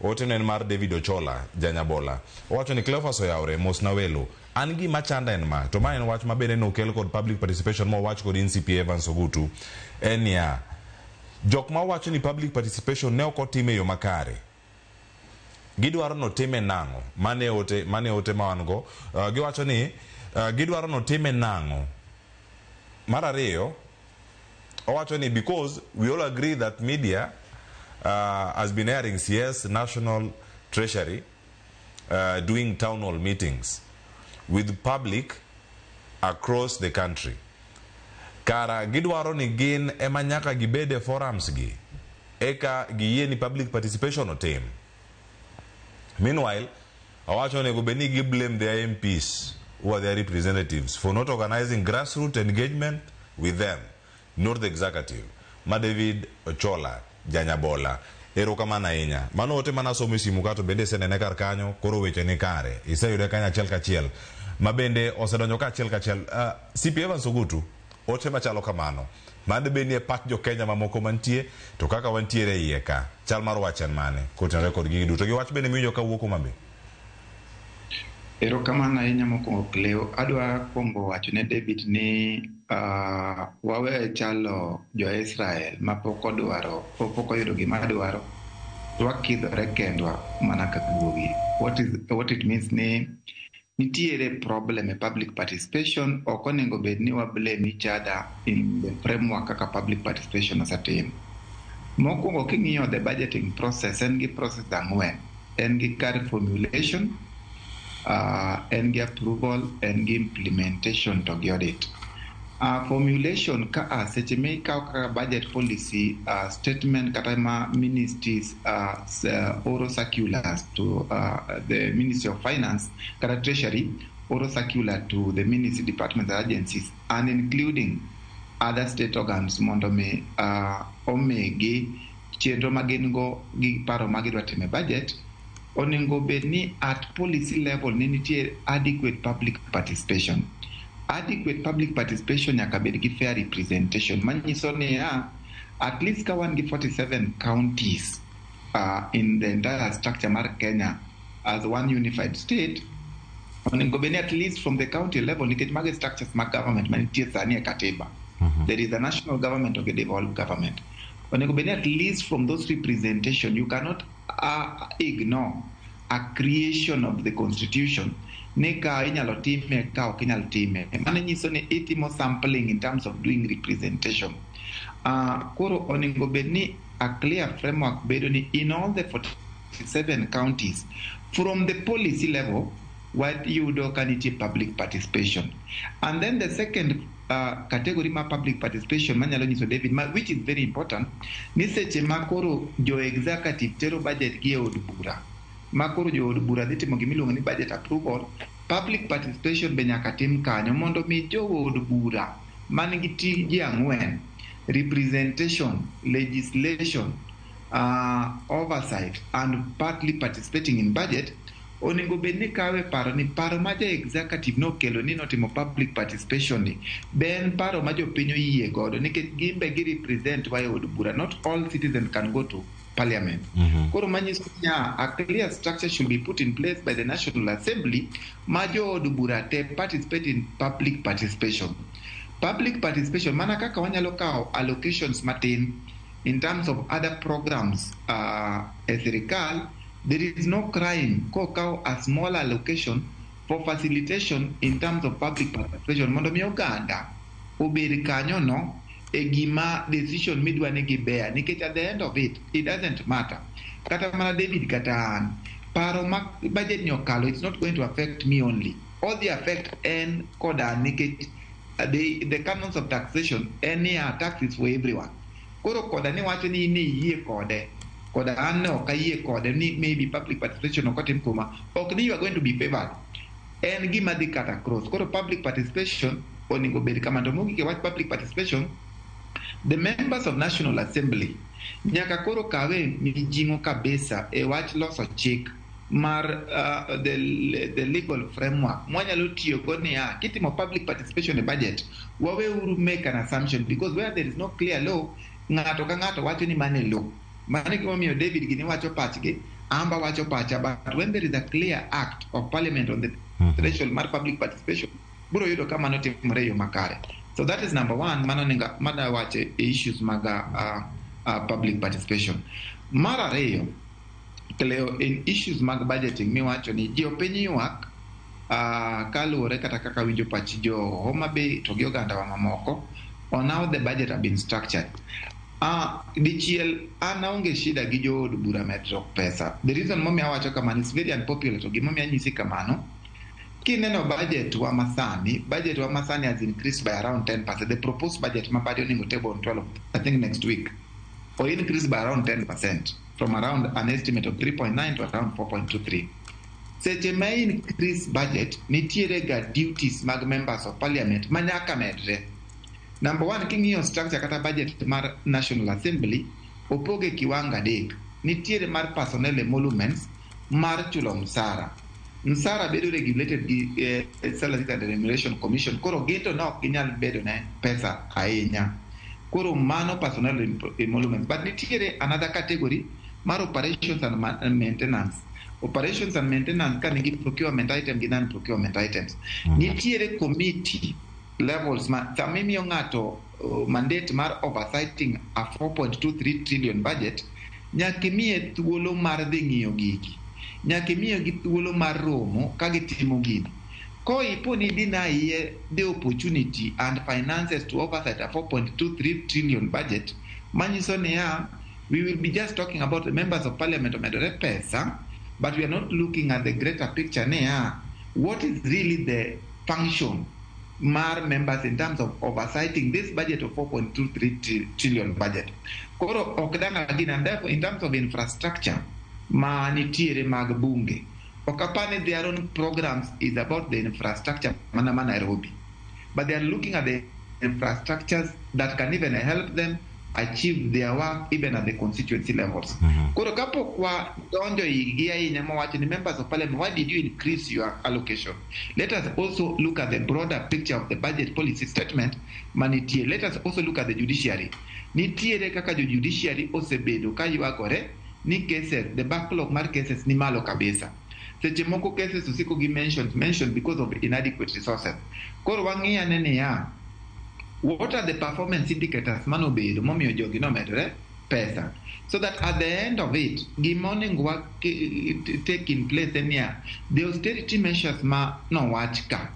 ote nen mar David Ochola Janyabola owacho ni Cleophas Oyawre mos na welo an gi machanda en ma to ma en wach mabede no kel kod public participation mo wach kod CP Evans Ogutu en ya jok ma wacho ni public participation ne ok otime yo makare gidwaro no time nango mane ote ma wan go giwacho ni gidwaro no time nango. Mar ariyo owacho ni because we all agree that media has been airing CS National Treasury doing town hall meetings with public across the country. Kara gidwaro ni gin ema nyaka gibede forums gi eka giye ni public participation otim. Meanwhile, awacho nego beni gi blame their MPs who are their representatives for not organizing grassroots engagement with them, nor the executive. Ma David Ochola Janyabola erokamano ahinya. Mano ote mana somo simu kato bende senene kar kanyo koro weche ni kare. Iseyude kanya achiel kachiel. Ma bende osedonjo ka achiel kachiel. CP Evans Ogutu ote machalo kamano. Mande benie pak jo Kenya mamoko mantie to kaka wantiere iye ka. Chal mar wachen mane kotenore kod gigi duto. Giwach bende miyo ka wuoko mabe. Erokamano ahinya mokwongo Cleo. Adwa kwongo wacho ne David ni wawe chalo jo Israel ma pok oyudo gima dwaro wakidhore kendwa mana kaka guogi. What it means ni nitiere problem e public participation ok onego bed ni wa blame each other in the framework kaka public participation osetim. Mokwongo king'iyo the budgeting process en gi process ang'wen. En gi kar formulation, en gi approval, en gi implementation to gi audit. Formulation ka seche me ikaw kaka budget policy statement kata ma ministries oro circulars to the Ministry of Finance kata Treasury oro circular to the ministry departments and agencies and including other state organs mondo me omegi chenro magin go gi paro magidwa time budget onego bed ni at policy level ni nitie adequate public participation. Adequate public participation nyaka bed gi fair representation. Manyiso ni at least ka wan gi 47 counties in the entire structure mar Kenya as one unified state, onego bed ni at least from the county level nikech mag structures mag government manitie sani e katiba. There is the national government of the devolved government. Onego bed ni at least from those representation you cannot ignore a creation of the constitution. Nika inyalo time ka ok inyal time. Mano nyiso ni itimo sampling in terms of doing representation. Koro onego bed ni a clear framework bedo ni in all the 47 counties from the policy level what yudo kaniti public participation. And then the second category ma public participation manyalo nyiso David which is very important ni seche makoro jo executive tero budget gi e od bura makoro jo od bura dhi timo gimiluongo ni budget approval. Public participation be nyaka tim kanyo mondo mi jo od bura man gi tije ang'wen: representation, legislation, oversight and partly participating in budget. Onego bed ni kawe paro ma ja executive no kelo ni notimo public participation ni ben paro ma jo piny oyie godo nikech gimbe gi represent wa e od bura. Not all citizens can go to parliament. Koro manyiso a clear structure should be put in place by the National Assembly ma jo od bura te participate in public participation. Public participation, mana kaka wanyalo kao allocations matin in terms of other programs serikal, there is no crime ko kao a small allocation for facilitation in terms of public participation mondo mi oganda obed kanyo no e gima decision midwane gi bear, nikech at the end of it doesn't matter kata mana David kata an paro budget nyokalo, it's not going to affect me only, all the affect and koda nikech the canons of taxation, any taxes for everyone. Koro koda ni wacho ni yie kode koda an ne ok ayie kode ni maybe public participation okotim kuma, ok ni you are going to be favored, en gima dhi kata cross. Koro public participation onego bed kama. To mogik e wach public participation, the members of National Assembly nyaka koro kawe mijingo kabisa e wach loso chik mar the legal framework mwanyalo tiyo go ni kitimo public participation e budget, wawe uru make an assumption, because where there is no clear law, ngato ka ngato wacho ni mane law, mane kimo miyo David gini wacho pachge, amba wacho pacha. But when there is a clear act of parliament on the threshold mar public participation, buro yudo kama no timore yo makare. So that is number one, mana wache issues maga public participation. Mara reyo Leo in issues mag budgeting mi wacho ni ji opiny ywak kaluwore kata kaka winjo pach jo Homa Bay to gi oganda wa mamoko on how the budget have been structured. Dichiel an aonge shida gi jo od bura medruok pesa. The reason momiyo awacho kamano is very unpopular, to gimomiyo anyisi kamano, kineno budget wa masani has increased by around 10%. The proposed budget mabadi onego table on 12, I think next week, or increased by around 10%. From around an estimate of 3.9 to around 4.23. Seche ma increase budget, nitiere ga duties mag members of parliament manyaka medre. Number one, king'iyo structure kata budget mar National Assembly, opoge kiwanga dek. Nitiere mar personnel emoluments, mar chulo msara. Msara bedo regulated gi Salaries and Remuneration Commission, koro gito no kinyal bedo ne pesa ahinya. Koro mano personnel emoluments. But nitiere another category, mar operations and maintenance. Operations and maintenance ka nigi procurement item gi non-procurement items. Nitiere committee levels samimiyo ng'ato mandate mar oversighting a 4.23 trillion budget, nyaka miye thuolo mar dhi ng'iyo gigi, nyaka miye gi thuolo mar romo ka gitimo gini. Ko ipo ni deny the opportunity and finances to oversight a 4.23 trillion budget, manyiso ni we will be just talking about the members of parliament omedore pesa, but we are not looking at the greater picture what is really the function mar members in terms of oversighting this budget of 4.23 trillion budget. Koro okdanga again, and therefore in terms of infrastructure ma nitiere mag bunge, okapane their own programs is about the infrastructure manama Nairobi, but they are looking at the infrastructures that can even help them achieve their work even at the constituency levels. Koro kapo kwa donjo igi ahinya mawacho ni members of parliament, why did you increase your allocation? Let us also look at the broader picture of the budget policy statement manitie. Let us also look at the judiciary. Nitiere kaka judiciary osebedo ka ywagore ni cases, the backlog mar cases ni malo kabisa. Seche moko cases osiko gi mentioned because of inadequate resources. Koro wang'iya nene what are the performance indicators manobedo momiyo jogi nomedore pesa, so that at the end of it gimoning work take in place the austerity measures ma nowach ka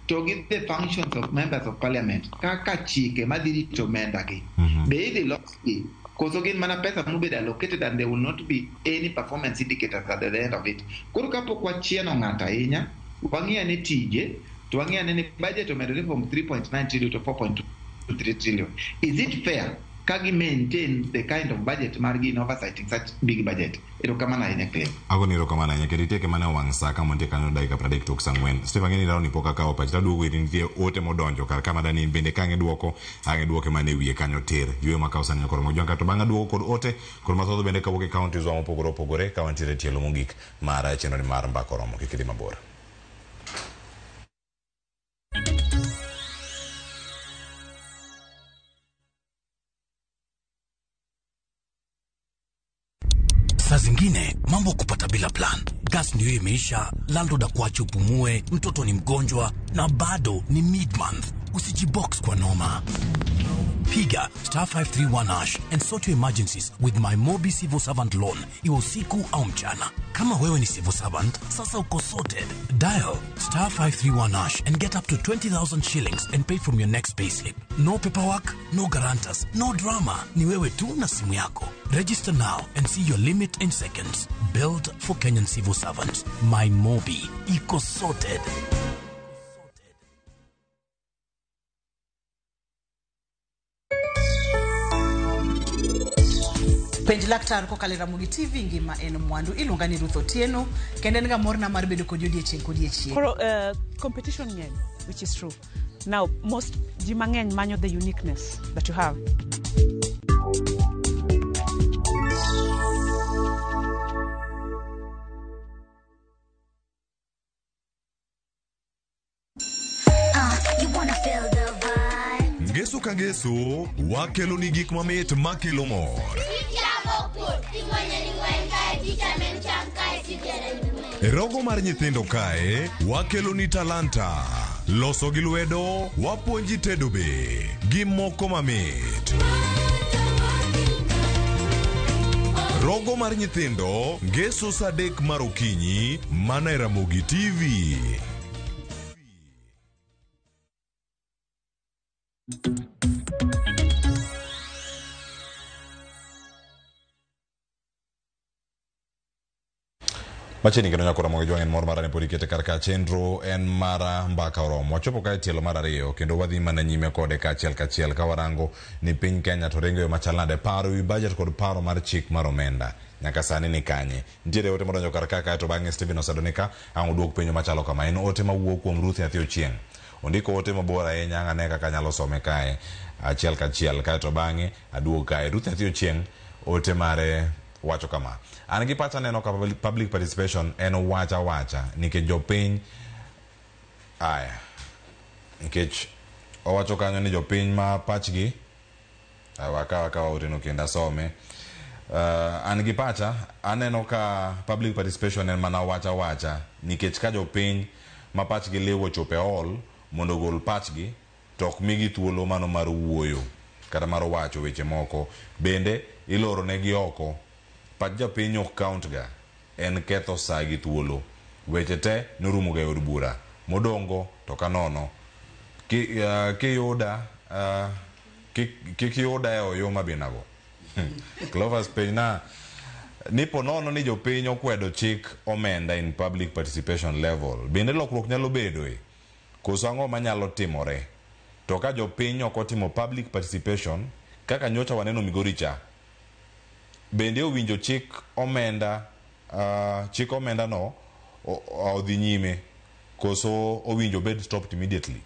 to give the functions of members of parliament kaka chike madhirito omenda gi be idhi losgi koso gin mana pesa mobedo allocated and there will not be any performance indicators at the end of it. Koro kapok wachieno ng'ato ahinya, wang'iya ne tije to wang'iya ne budget omedore from 3.9 trillion to 4.23 trillion. Is it fair kagi maintain the kind of budget margi in oversighting such big budget? Erokamana ahinya Claire. Agoni erokamana ahinya kendo itieke mana wang' sa ka montie kanyo dakika 30 tok saa 4. Steve ang'eni laro ni pok akawo pachi taduogo iri nitie ote modonjo kar kama dani bende kang'e duoko ang'e duoke mane wiye kanyo tir ywe makawo sani koro mojuang to bang'a duogo kod ote kod mathoth bende kawuok e counties wa mopogore opogore ka wantiere tielo mogik mar chenro ni mar Mbaka Oromo. Kik idhi mabor. Saa zingine mambo kupata bila plan. Gas ndio imeisha, landlord akuache upumue, mtoto ni mgonjwa na bado ni mid-month. usijibox kwa noma. Piga *531# and sort your emergencies with my Mobi Civil Servant Loan, iwe usiku au mchana. Kama wewe ni civil servant, sasa uko sorted. Dial *531# and get up to 20,000 shillings and pay from your next payslip. No paperwork, no guarantors, no drama. Ni wewe tu na simu yako. Register now and see your limit in seconds. Built for Kenyan civil servants. My Mobi, iko sorted. Penj laktar ko kalera mugi TV ngima en mwandu iluonga ni Ruth Otieno kende nga morna mar bedo kod odiechieng kod odiechieng. For competition ngeny, which is true. Now most ji mangeny manyo the uniqueness that you have. You wanna feel the vibe. Ngeso ka ngeso wakelo ni gik mamit makelo mor. Rogo mar nyithindo kae wakelo ni talanta. Loso gi lwedo wapuonji tedo be gi moko mamit. Rogo mar nyithindo ngeso saa 3 mar okinyi mana e Ramogi TV. Machini kendo nyakora Ramogi Jwang' en mor mara ne podi kete karka chenro en mara mbaka oromo. Wachopo kae tielo mar ariyo kendo wadhi mana nyime kode kachiel ka warango ni piny Kenya to ringo yo machalnade paro wi budget kod paro mar chik mar omenda. Nyaka sani ni kanye. Nitiere ote modonjo karka kae to bang'e Stephen Osedonika ang' duok penjo machalo kama. En ote mawuok kuom Ruth Nyathi Ochieng'. Ondiko ote mabor ahinya ang'ane kaka nyalo some kae achiel kachiel kae to bang'e aduog kae. Ruth Nyathi Ochieng' ote mare wacho kama. An gi pacha neno ka public participation en wacha nikech jopiny aya nikech owacho kanyo ni jopiny ma pachgi waka oteno kenda some. An gi pacha aneno ka public participation en mana wacha nikech ka jopiny ma pachgi lewo chope all mondo gol pachgi to ok migi thuolo mano mar wuoyo kata mar wacho weche moko bende iloro negi oko. Pach jopiny ok count ga en ketho saa gi thuolo weche te norumo ga od bura modongo to kanono kiyuda e oyo mabinago Clovers piny na nipo nono ni jopiny okwedo chik omenda in public participation level bende lokruok nyalo bedo koso ang'o manyalo timore to ka jopiny ok otimo public participation kaka nyocha waneno Migori cha bende owinjo chik omenda no odhi nyime koso owinjo bed stopped immediately.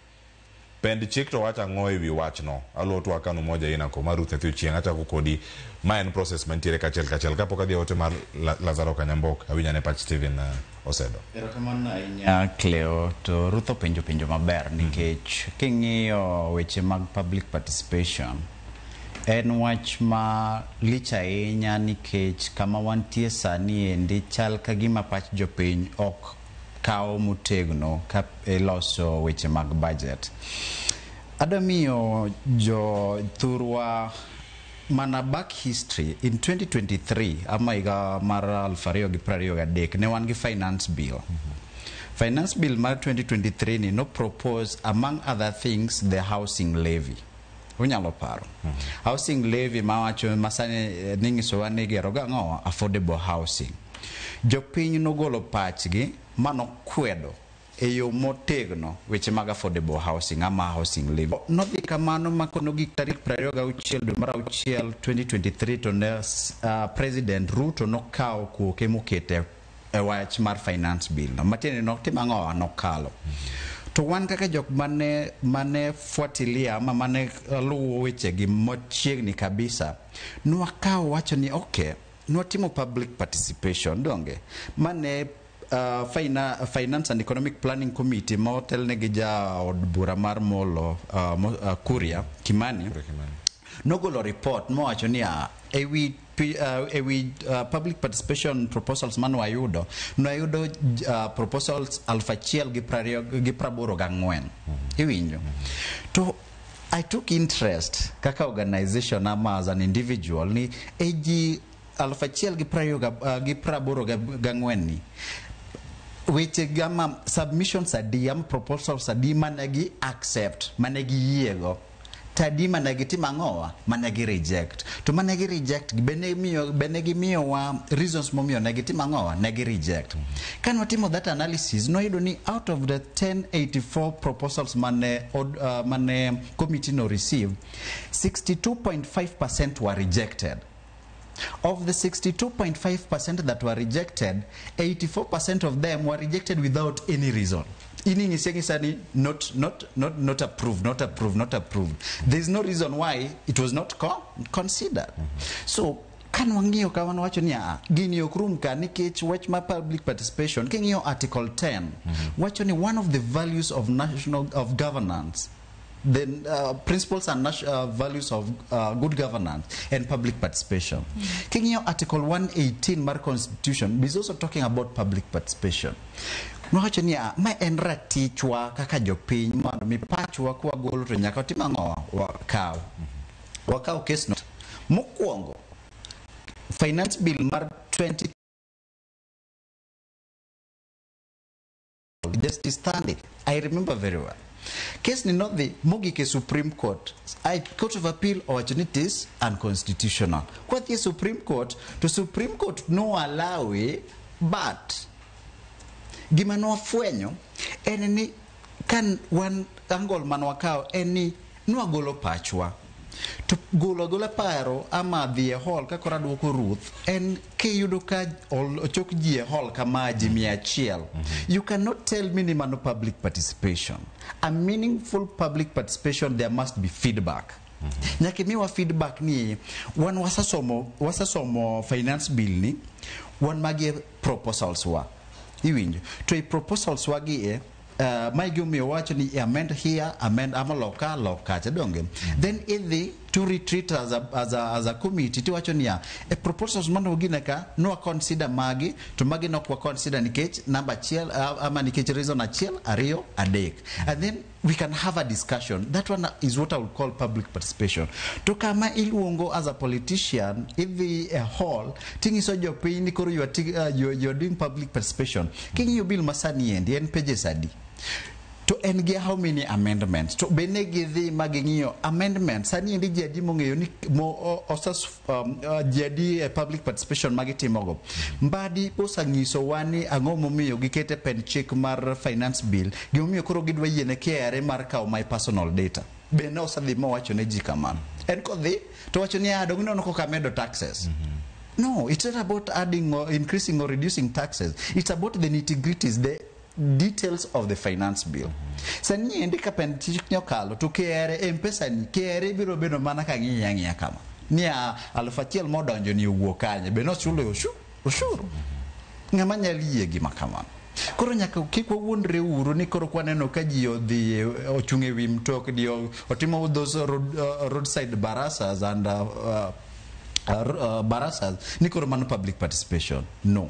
Pend chik to wacha ng'o ewi wachno aloto akanu moja ina ko Ruth Nyathi Ochieng' achako kodi ma en process mantiere kachiel kapok adhi ote mar Lazaro Kanyambok awinya ne pach Stephen Osedo. Erokamano ahinya Cleo to Ruth penjo maber nikech king'iyo weche mag public participation en wach ma lich ahinya nikech kama wantie sani endi chal ka gima pach jopiny ok kawo motegno ka iloso weche mag budget. Adamiyo jo thurwa mana back history in 2023 ama iga mar 2023 ne wan gi finance bill. Finance bill mar 2023 ni no propose among other things the housing levy. Unyalo paro. Housing levy mawacho masane ningiso wane gero ga ngo affordable housing. Jopiny nogolo pachgi mano kwedo eyo motegno weche mag affordable housing ama housing levy. Nodhi kamano makono gi tarik 26 dwe mar 6 2023 to ne President Ruto nokao kuoke mokete e wach mar finance bill. Matiende noktima ngo anokalo. To wan kaka jok mane fuatilia ama mane luwo weche gi mochiegni kabisa nwakao wacho ni okay nwatimo public participation donge mane Finance and Economic Planning Committee motel ne gi ja od bura mar Molo Kuria Kimani nogolo report mowacho ni ewi public participation proposals mano ayudo proposals 1,284 iwinjo to I took interest kaka organization ama as an individual ni eji 1,284 ni weche gama submissions adi am proposals adi manegi accept manegi yiego tadi manegi timangowa manegi reject to manegi reject benegi miyo wa reasons momiyo negi timangowa negi reject kan watimo that analysis no yudo ni out of the 1084 proposals mane committee no receive 62.5% were rejected. Of the 62.5% that were rejected, 84% of them were rejected without any reason. Not approved. There is no reason why it was not considered. So, kan wangio ka wacho ni gini okrum ka nikech wach ma public participation kingio article 10 wacho ni one of the values of governance, the principles and values of good governance and public participation. Kingio article 118 mar constitution is also talking about public participation. Mwacho ni ma en ratichwa kaka jopiny mondo mi pachwa kwa golo to nyaka timangowa wakao case note mokwongo finance bill mar 20 Justice Stanley, I remember very well. Case ni not the Mogike Supreme Court. Court of Appeal or it is unconstitutional. What the Supreme Court? The Supreme Court no allow it, but gimano fuenyo eni kan one angle manwakao eni nuagolo pachwa to golo paro ama the hall kakora duoko Ruth en kiyudo ka ochok ji hall kama ji 100. You cannot tell me ni mano public participation. A meaningful public participation, there must be feedback. Nyakimiwa feedback ni wan wasasomo finance bill ni wan magie proposals wa iwinjo to a proposals wagi my gumi watch ni amend here amend amaloka chadonge then in the to retreat as a committee to watch ni a proposals mano gineka no consider magi to magi no consider nikech number chiel ama nikech reason achiel ariyo adek and then we can have a discussion. That one is what I would call public participation. To kama iluongo as a politician in the hall tingi so jopiny koro you're doing public participation king you bill masani and pages adi to engage how many amendments to benegi the maginyo amendments sani ndi jadi mongeyo ni osas jadi public participation magitimogo mbadi osangiso wani angomo miyo gikete pen check mar finance bill gimomiyo koro gidwa yiene KRA mar kawo my personal data beno osadhi mo wacho ne ji kamano en kodhi to wacho ni adogno no kokamedo taxes. No, it's not about adding or increasing or reducing taxes. It's about the nitty-gritties, the details of the finance bill. Sani endika pen nyokalo to KRA mpesa ni KRA biro beno mana ka ngiya kama. Nia alfachiel modonjo ni wuokanye beno chulo ushuru. Ngama nyaliye gima kama. Koro nyaka kik wawuondre uru ni koro kwaneno ka ji odhi ochunge wi mtok dio otimo those roadside barasas and barasas ni koro mano public participation. No.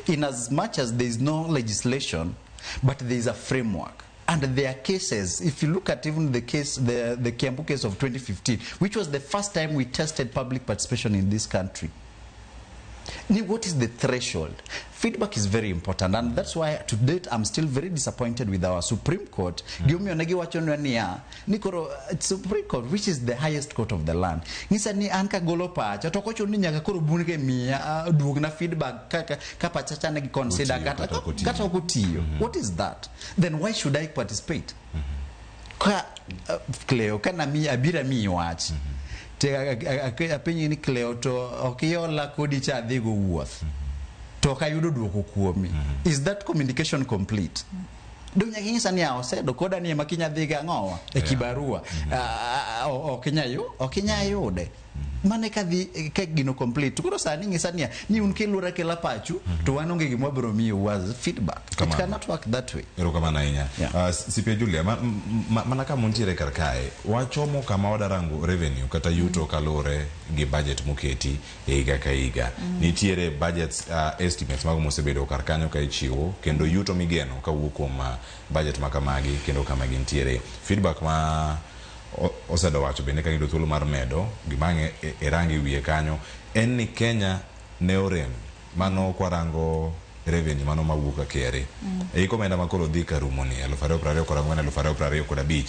In as much as there is no legislation, but there is a framework. And there are cases, if you look at even the case, the Kiambu case of 2015, which was the first time we tested public participation in this country. What is the threshold? Feedback is very important, and that's why to date I'm still very disappointed with our Supreme Court. Supreme Court, which is the highest court of the land. Nisa ni anka golopa, chatokocho ni nyaka kuru bunike miya duogna feedback kapa chacha negi consider kata okutiyo. What is that? Then why should I participate? Cleo kana mi abira mi watch. Apenyi ni Cleo to okiola kodi cha dhigo wuoth to kayudo duoko kuomi. Is that communication complete? Dunya kingi sani yao se do koda ni makinya dhiga ngowa kibarua okinyayude mane kadhi ka gino complete kuro sani ngisania ni unkilura kila pachu to wanonge gimwa bro mi was feedback it cannot work that way ero kama na inya sipia Julia mana kama untiere karkae wachomo kama wadarangu revenue kata yuto kalore gi budget muketi eiga ka iga nitiere budget estimates mago mosebedo karkanyo ka ichiwo kendo yuto migeno ka wuko ma budget makamagi kendo kama gintiere feedback ma osedo wacho bende ka gido thuolo mar medo gimange rangi wiye kanyo en ni Kenya ne orem mano kwarango revenue mano mawuka kere komenda makoro dhi karumo ni 2024-2025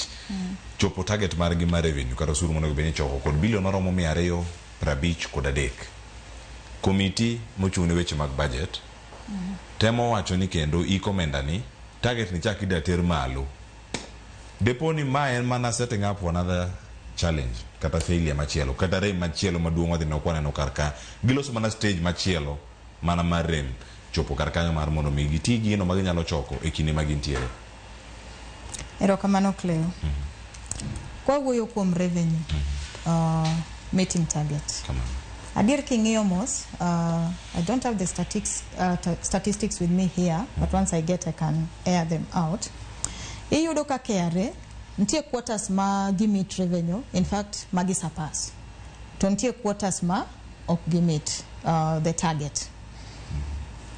chopo target mar gi mar revenue kata osuru monego beni choko kod bilion maromo 253 komiti mochune weche mag budget temo wacho ni kendo komenda ni target ni chaki dater malo deponi ma en mana setting up another challenge kata failure machielo kata rem machielo maduong' wadhi nokwane no karka giloso mana stage machielo mana mar rem chopo karkanyo mar mondo mi giti gino maginyalo choko e kinde magintiere. Erokamano Cleo. Kwa wuoyo kuom revenue meeting target. Adier king'iyo mos, I don't have the statistics with me here, but once I get I can air them out. Iyudo ka KRA ntie quarters ma gimit revenue, in fact magi surpass. To ntie quarters ma ok gimit the target.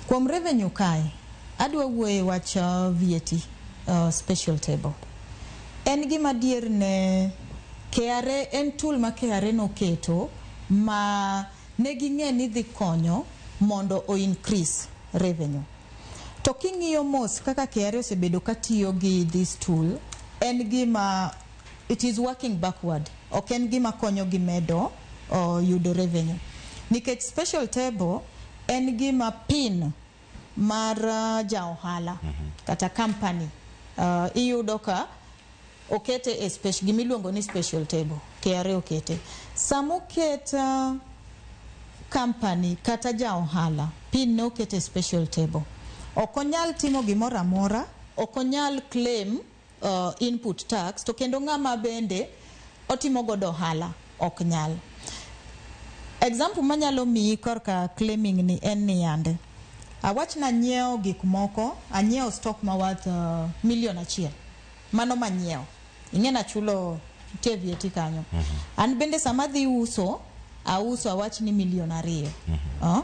Kuom revenue kai adwa wuoye wach VAT special table. En gima dier ne KRA en tool ma KRA no keto ma neging'e ni dhi konyo mondo o increase revenue. To king'iyo mos kaka KRA osebedo katiyo gi this tool en gima it is working backward. Ok en gima konyo gi medo yudo revenue. Nikech special table en gima pin mar jaohala kata company iyudo ka okete e special gimiluongo ni special table KRA okete samo keta company kata jaohala pin no okete special table okonyal timo gimoro amora okonyal claim input tax to kendo ng'ama bende otimo godo ohala oknyal. Example manyalo miyi korka claiming ni en ni yande awach na nyiewo gik moko anyiewo stock ma worth $1,000,000 mano manyiewo ing'ena chulo VAT kanyo an bende sama dhi uso auso awach ni $2,000,000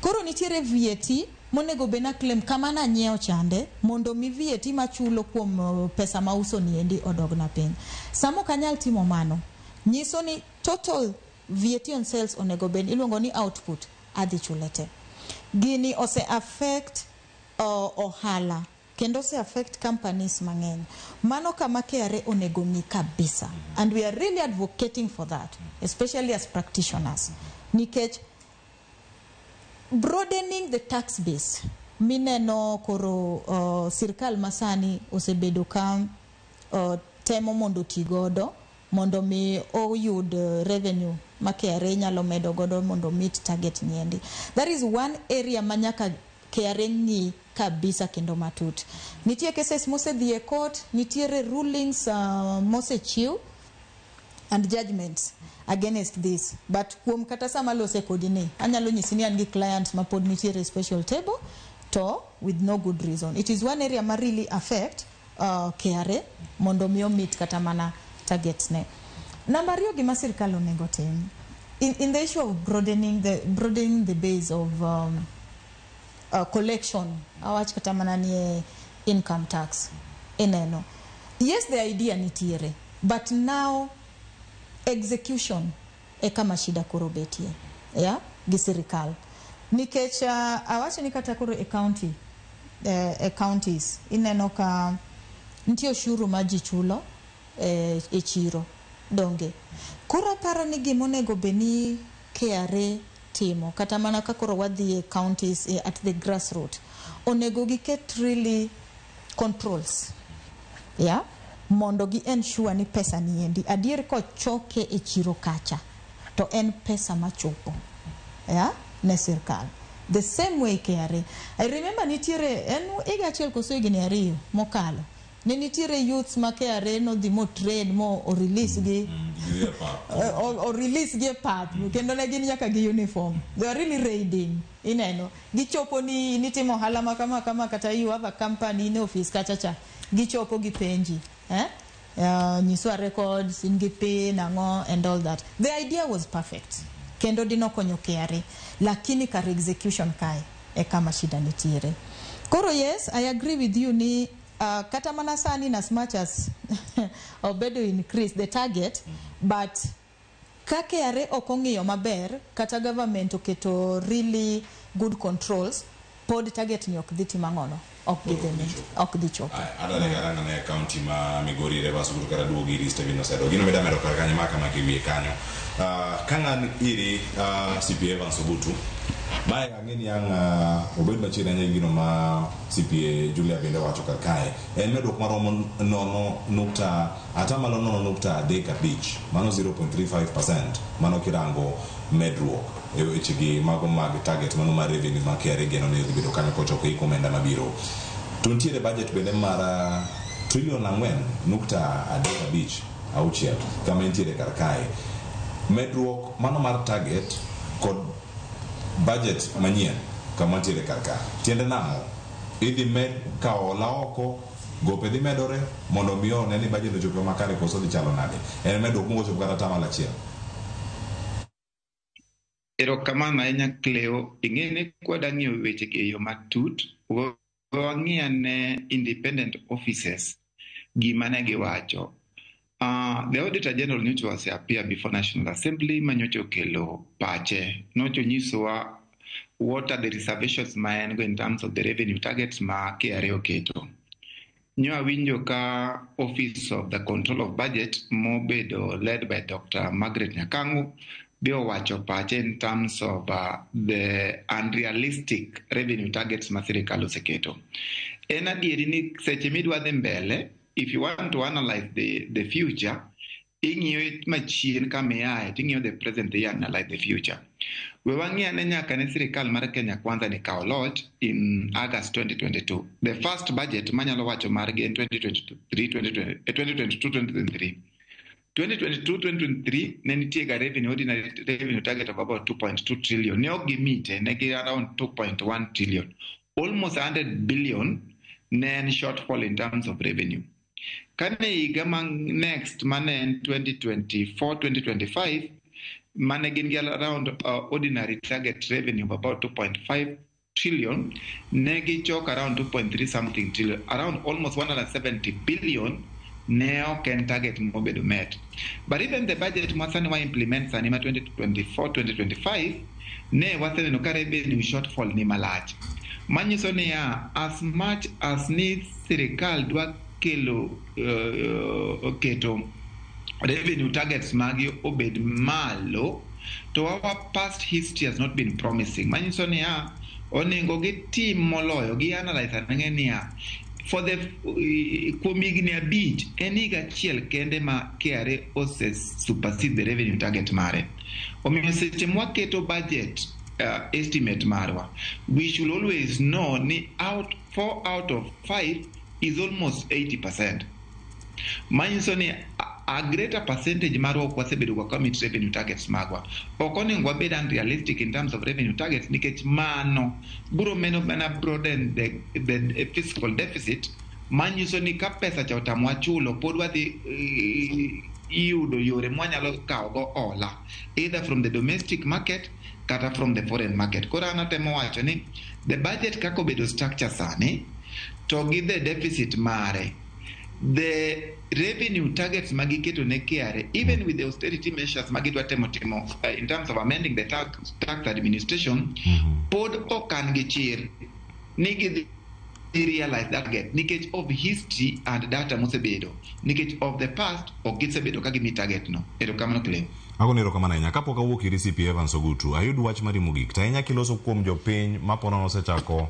koro nitiere VAT monego bena claim kama na nyiewo chande mondo mi VAT machulo kuom pesa ma uso ni endi odogna piny samo kanyal timo mano nyiso ni total VAT on sales onego ben iluongo ni output adhi chulete gini ose affect ohala kendo ose affect companies mang'eny mano kama KRA onego ng'i kabisa and we are really advocating for that especially as practitioners nikech broadening the tax base mineno koro sirkal masani osebedo ka temo mondo tigodo mondo mi oyud revenue ma KRA nyalo medo godo mondo meet target niendi. That is one area manyaka KRA ng'i kabisa kendo matut. Nitie cases mose dhie court, nitiere rulings mose chiw and judgments against this. But kuom kata sama lose kodini, anyalo nyisi ni an gi clients ma pod nitiere special table to with no good reason. It is one area ma really affect KRA mondo mi meet kata mana targets ne. Number yo gima sirkal onego tim in the issue of broadening the base of collection awach kata mana ni income tax eneno. Yes, the idea nitiere but now execution e kama shida koro betie yeah gi sirkal nikech awach ni kata koro counties ineno ka ntie ushuru maji chulo e chiro donge koro paro ni gimonego beni KRA timo kata mana ka koro wadhi e counties at the grassroots onego giket really controls yeah mondo gi ensure ni pesa niendi adier ko choke e chiro kacha to en pesa machopo yeah ne sirkal the same way KRA I remember nitiere en iga chiel koso igni ariyo mokalo ne nitiere youths ma KRA no dhi mo train mo o release gi o release gi path kendo ne gin nyaka gi uniform. They are really raiding ineno gichopo ni nitimo halama kama kata you have a company in office kachacha gichopo gi penji nyiswa records in gi pay nango and all that. The idea was perfect kendo dino konyo KRA lakini kar execution kai kama shida nitiere. Koro yes, I agree with you ni kata mana sani as much as obedo increase the target but ka KRA okong'iyo maber kata government oketo really good controls pod target ni ok dhiti mangono ok dhi chopo. Adale garanga na county ma Migori Rivers guru kara duogi liste bino sedo gino meda mero kara kanyo maka makiwie kanyo kanga iri CPA Evans Ogutu mae ngeni yang obed machina nya gino ma CPA Julia bende wacho kar kae en medok maromo nukta atamalo 0.3 beach mano 0.35% mano kirango medruok ewechegi mago mag target mano mar revenue ma KRA geno ne bedo kanyo kochoko ikomenda mabiro. Tuntiere budget bende mara trillion 4.3 beach auchiel kama entiere kar kae medruok mano mar target kod budget manyien kama entiere kar kae tiende namo idhi med ka ola oko gope dhi medore mondo miyo ne ni budget ochopo makare koso dhi chalo nade en medruok mochopo kata tamala achiel. Erokamano ahinya Cleo, ing'ene kwada ng'iyo weche e yo matut, wang'iyo ne independent offices gima ne giwacho. The Auditor General nyocha was appear before National Assembly manyocha okelo pache. Nyocha onyisowa what are the reservations ma en go in terms of the revenue targets ma KRA oketo. Nyo awinjo ka Office of the Control of Budget mobedo led by Dr. Margaret Nyakangu Bio wacho pache in terms of the unrealistic revenue targets ma sirikal oseketo. En adieri ni seche midwa dhi mbele, if you want to analyze the future, ing'iyo machien kama yae, ting'iyo the present year analyze the future. We wang'iyo ne nyaka ne sirikal mar Kenya Kwanza ni kao lot in August 2022. The first budget manyalo wacho margi en 2022-2023. 2022-2023 ne nitiega ordinary revenue target of about 2.2 trillion. Ne ok gimite, ne gi around 2.1 trillion. Almost 100 billion ne en shortfall in terms of revenue. Kane higa next mane 2024-2025 mane gin gi around ordinary target revenue of about 2.5 trillion, ne gi chok around 2.3 something trillion, around almost 170 billion now can target mobedo met. But even the budget masani wa implement sanima 2024-2025 ne wasene no ka revenue shortfall ni malach. Manyiso ni as much as ni sirikal dwa kelo keto revenue targets magi obed malo, to our past history has not been promising. Manyiso ni oningo gi team moloyo gi analyze ng'eni for the kumigni abich eniga chiel kende ma KRA ose supersede the revenue target mare. Omiyo seche mwaketo budget estimate marwa, we should always know ni 4 out of 5 is almost 80%. Manyiso ni a greater percentage marwa kwasebedo kwa commit revenue targets magwa. Okoni ngwa bed unrealistic in terms of revenue targets nikech mano buro meno bana broaden the fiscal deficit. Manyiso ni ka pesa cha utamwa chulo podwa di yudo yore mwanyalo kaogo ola either from the domestic market kata from the foreign market. Kora anatemo wacho ni the budget kako bedo structure sani to give the deficit mare, the revenue targets magiketo ne KRA, even with the austerity measures magidwa temo in terms of amending the tax administration, pod okan gichir nigi realize that get nikech of history and data mosebedo nikech of the past ogisebedo ka gimi target no. Erokamano Cleo. Ako nero kamana nya kapo kawuok iri CPA Evans Ogutu ayud wach mari mogik ta nya kiloso kuom jopiny mapono osechako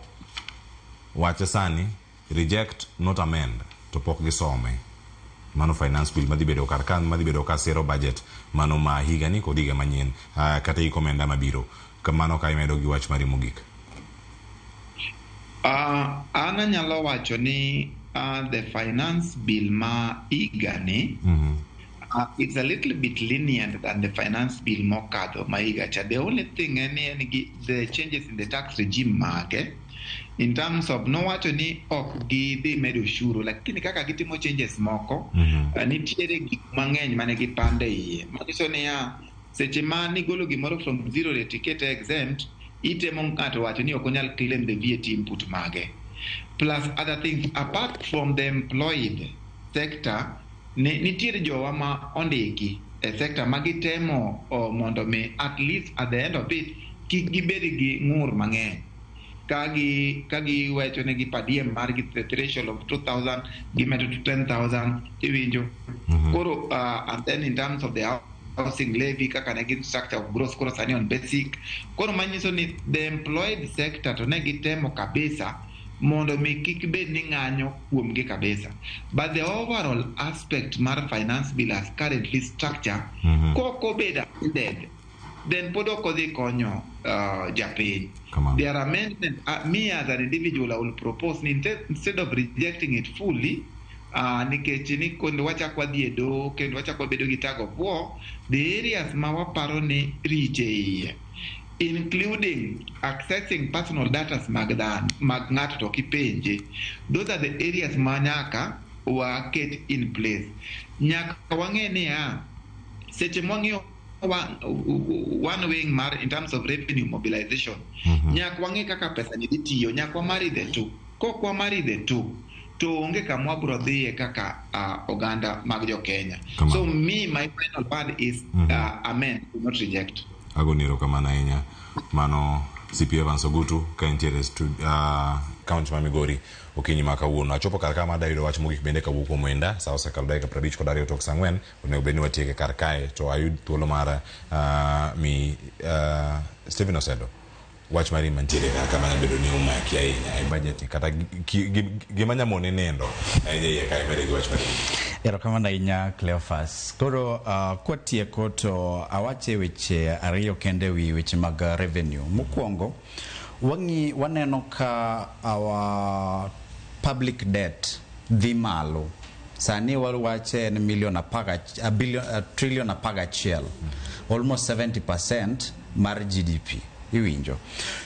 wache sani reject not amend to pok gisome mano finance bill madhi bedo kar kan madhi bedo ka zero budget mano ma higa ni kod higa manyien kata ikomenda mabiro kamano ka imedo gi wach mari mogik. Ana nyalo wacho ni the finance bill ma igani, it's a little bit lenient than the finance bill mokadho ma igacha. The only thing the changes in the tax regime market in terms of no wacho ni ok gidhi medo ushuru, lakini kaka gitimo changes moko nitiere gik mang'eny mane gipande iye manyiso niya seche ma nigolo gimoro from zero rate ticket exempt itemo ng'ato wacho ni ok onyal claim the VAT input mage, plus other things apart from the employed sector. Nitiere jowa ma ondiki e sector ma gitemo mondo me at least at the end of it kik gibed gi ng'ur mang'eny kagi wecho ne gi padiem mar gi threshold of 2,000 gimedo to 10,000 iwinjo koro and then in terms of the housing levy kaka ne gi structure of gross koro sani on basic koro manyiso ni the employed sector to ne gitemo kabisa mondo mi kik bed ni ng'anyo kuom gi kabisa, but the overall aspect mar finance bill as currently structure koko beda dead then pod ok odhi konyo japiny. Their amendment, me as an individual I will propose instead of rejecting it fully nikech ni kendo wachak wadhi e doho kendo wachak wabedo gi tag of war, the areas ma waparo ni riche iye including accessing personal data mag ng'ato to kipenje, those are the areas ma nyaka waket in place. Nyaka wang'e niya seche mwang'iyo one wing mar in terms of revenue mobilization nyaka wang'e kaka pesa ni tiyo, nyaka wamari the two, kok wamari the two to onge kamwa bro dhiye kaka oganda mag jo Kenya. So me my final word is amen, do not reject. Agoniro kamana ahinya mano CP Evans Ogutu ka entiere kaunti ma Migori okinyi ma kawuono achopo kar ka mada yudo wach mogik bende kawuok kuom Mwenda sa osekalo dakika 50 kod 2 tok saa 4 onego bed ni watieke kar kae to ayud thuolo mar Stephen Osedo wach mari mantiere kama na bedo ni umaki ahinya e budget kata gima nyamone nendo e kai mere wach mari. Erokamano ahinya Cleophas. Koro kwatieko to awache weche ariyo kende wi weche mag revenue. Mokwongo waneno ka our public debt dhi malo. Sani wawache en trillion apaga chiel, almost 70% mar GDP. Iwinjo.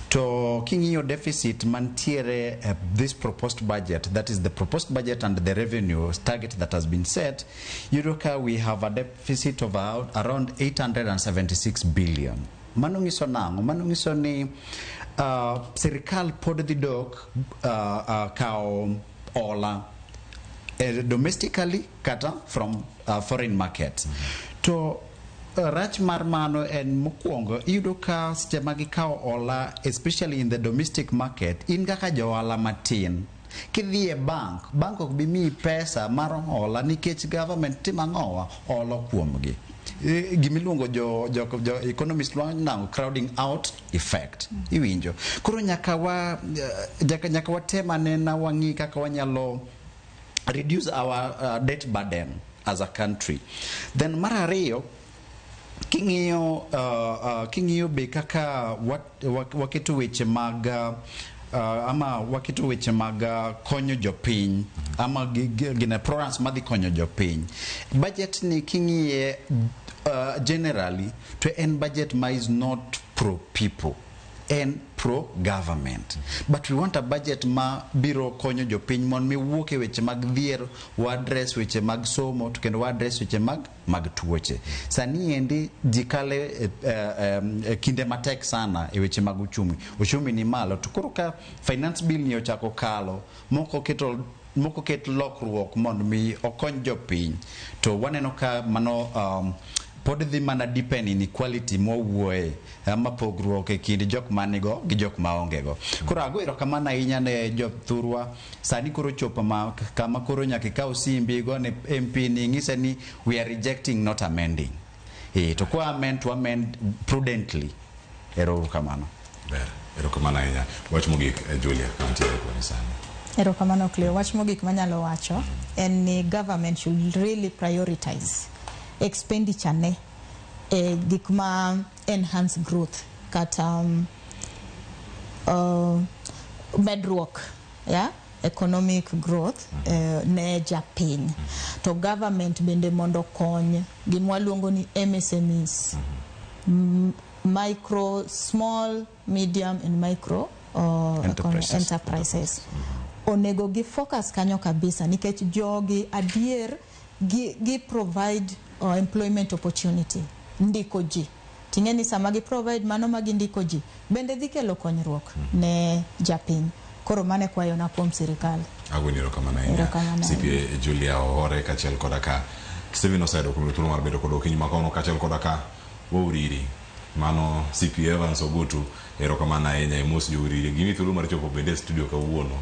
To king'iyo deficit mantiere this proposed budget, that is the proposed budget and the revenue target that has been set, we have a deficit of around 876 billion. Mano ngiso nango, mano ngiso ni serikal pod dhi dok kao ola domestically kata from foreign markets. To rach mar mano en mokwongo iyudo ka seche ma gikawo ola especially in the domestic market in kaka johala matin kidhi e bank ok bi miyi pesa mar ola nikech government timo ang'owa olo kuomgi gimiluongo jo economist nango crowding out effect iwinjo. Koro nyaka watema nena wang'i kaka wanyalo reduce our debt burden as a country. Then mar ariyo king'iyo be kaka waketo weche mag waketo weche mag konyo jopiny ama gina programs madhi konyo jopiny. Budget ni king'iye generally to en budget ma is not pro people and pro government, but we want a budget ma biro konyo jopiny mon mi wuok e weche mag dhier wa address weche mag somo to kendo wa address weche mag tuoche. Sani endi jikale kinde matek sana e weche mag uchumi ni malo to koro ka finance bill ni ochako kalo moko ket lokruok mondo mi okony jopiny to waneno ka mano pod dhi mana depend inequality mowuoye ama pogruok e kind jok manigo gi jok maongego. Koro ago erokamano ahinya ne jothurwa sani koro chopo kama koro nyaka ikaw simbi go ne MP ni ng'ise ni we are rejecting not amending. To kwa amend to amend prudently. Erokamano. Erokamano ahinya. Wach mogik Julia mantiere kwa sani. Erokamano Cleo. Wach mogik manyalo wacho en ni government should really prioritize expenditure ne gik ma enhance growth kata medruok economic growth ne japiny. To government bende mondo kony gimwa luongo ni MSMEs, micro, small, medium and micro enterprises. Onego gi focus kanyo kabisa nikech jogi adier gi provide employment opportunity, ndiko ji. Tingeni sama gi provide mano magi ndiko ji bende dhi kelo konyruok ne japiny. Koro mane kwayo na kuom sirikal. Agweniro kamana ina CPA Julia Ohore kachel kodaka Steven Osaido kumutulu marbedo kodo kinyi makono kachel kodaka uriri mano CPA Evans Ogutu ero kamana enya emos uriri gimi tulu marichopo bende studio ka uono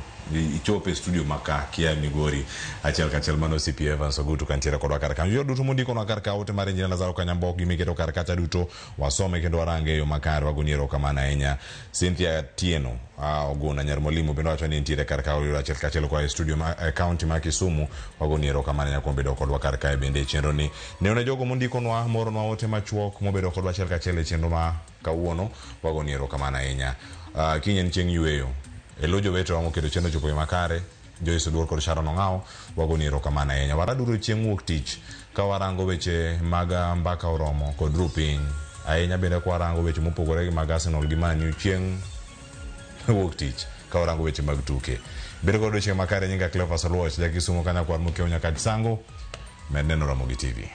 ichope studio maka kia Migori achel kachel mano CPA Evans Ogutu kantiere kodwa karaka yodu tumundiko na karaka ote mare njina Lazaro Kanyambo gimiketo karaka chaduto wasome kendo warange yo makaro waguniro kamana enya Cynthia Tieno oguna nyarmolimo bendo wacho ni ntiere karaka olo achel kachel kwa studio county ma Kisumu waguniro kamana nya kombedo kodwa karaka bende chenro ni neone jogo mundiko nwa moro nwa ote machuok mobedo kodwa achel kachel chenro ma kawuono waguniro kamana enya kinyen cheng yueyo elojo weto wamo kedo chendo chopo makare Joyce Duor kod Sharon Ongao wagoniro kamana enya waraduro chieng' wuok tich ka warango weche maga mbaka oromo kod rupiny ahinya bende kwa warango weche mopogore gi mag Arsenal gi Man U chieng' wuok tich ka warango weche mag tuke bende kod weche makare nyinga Cleophas Oluoch Kisumu kanya kwa mukeo nyaka Kisango med neno Ramogi TV.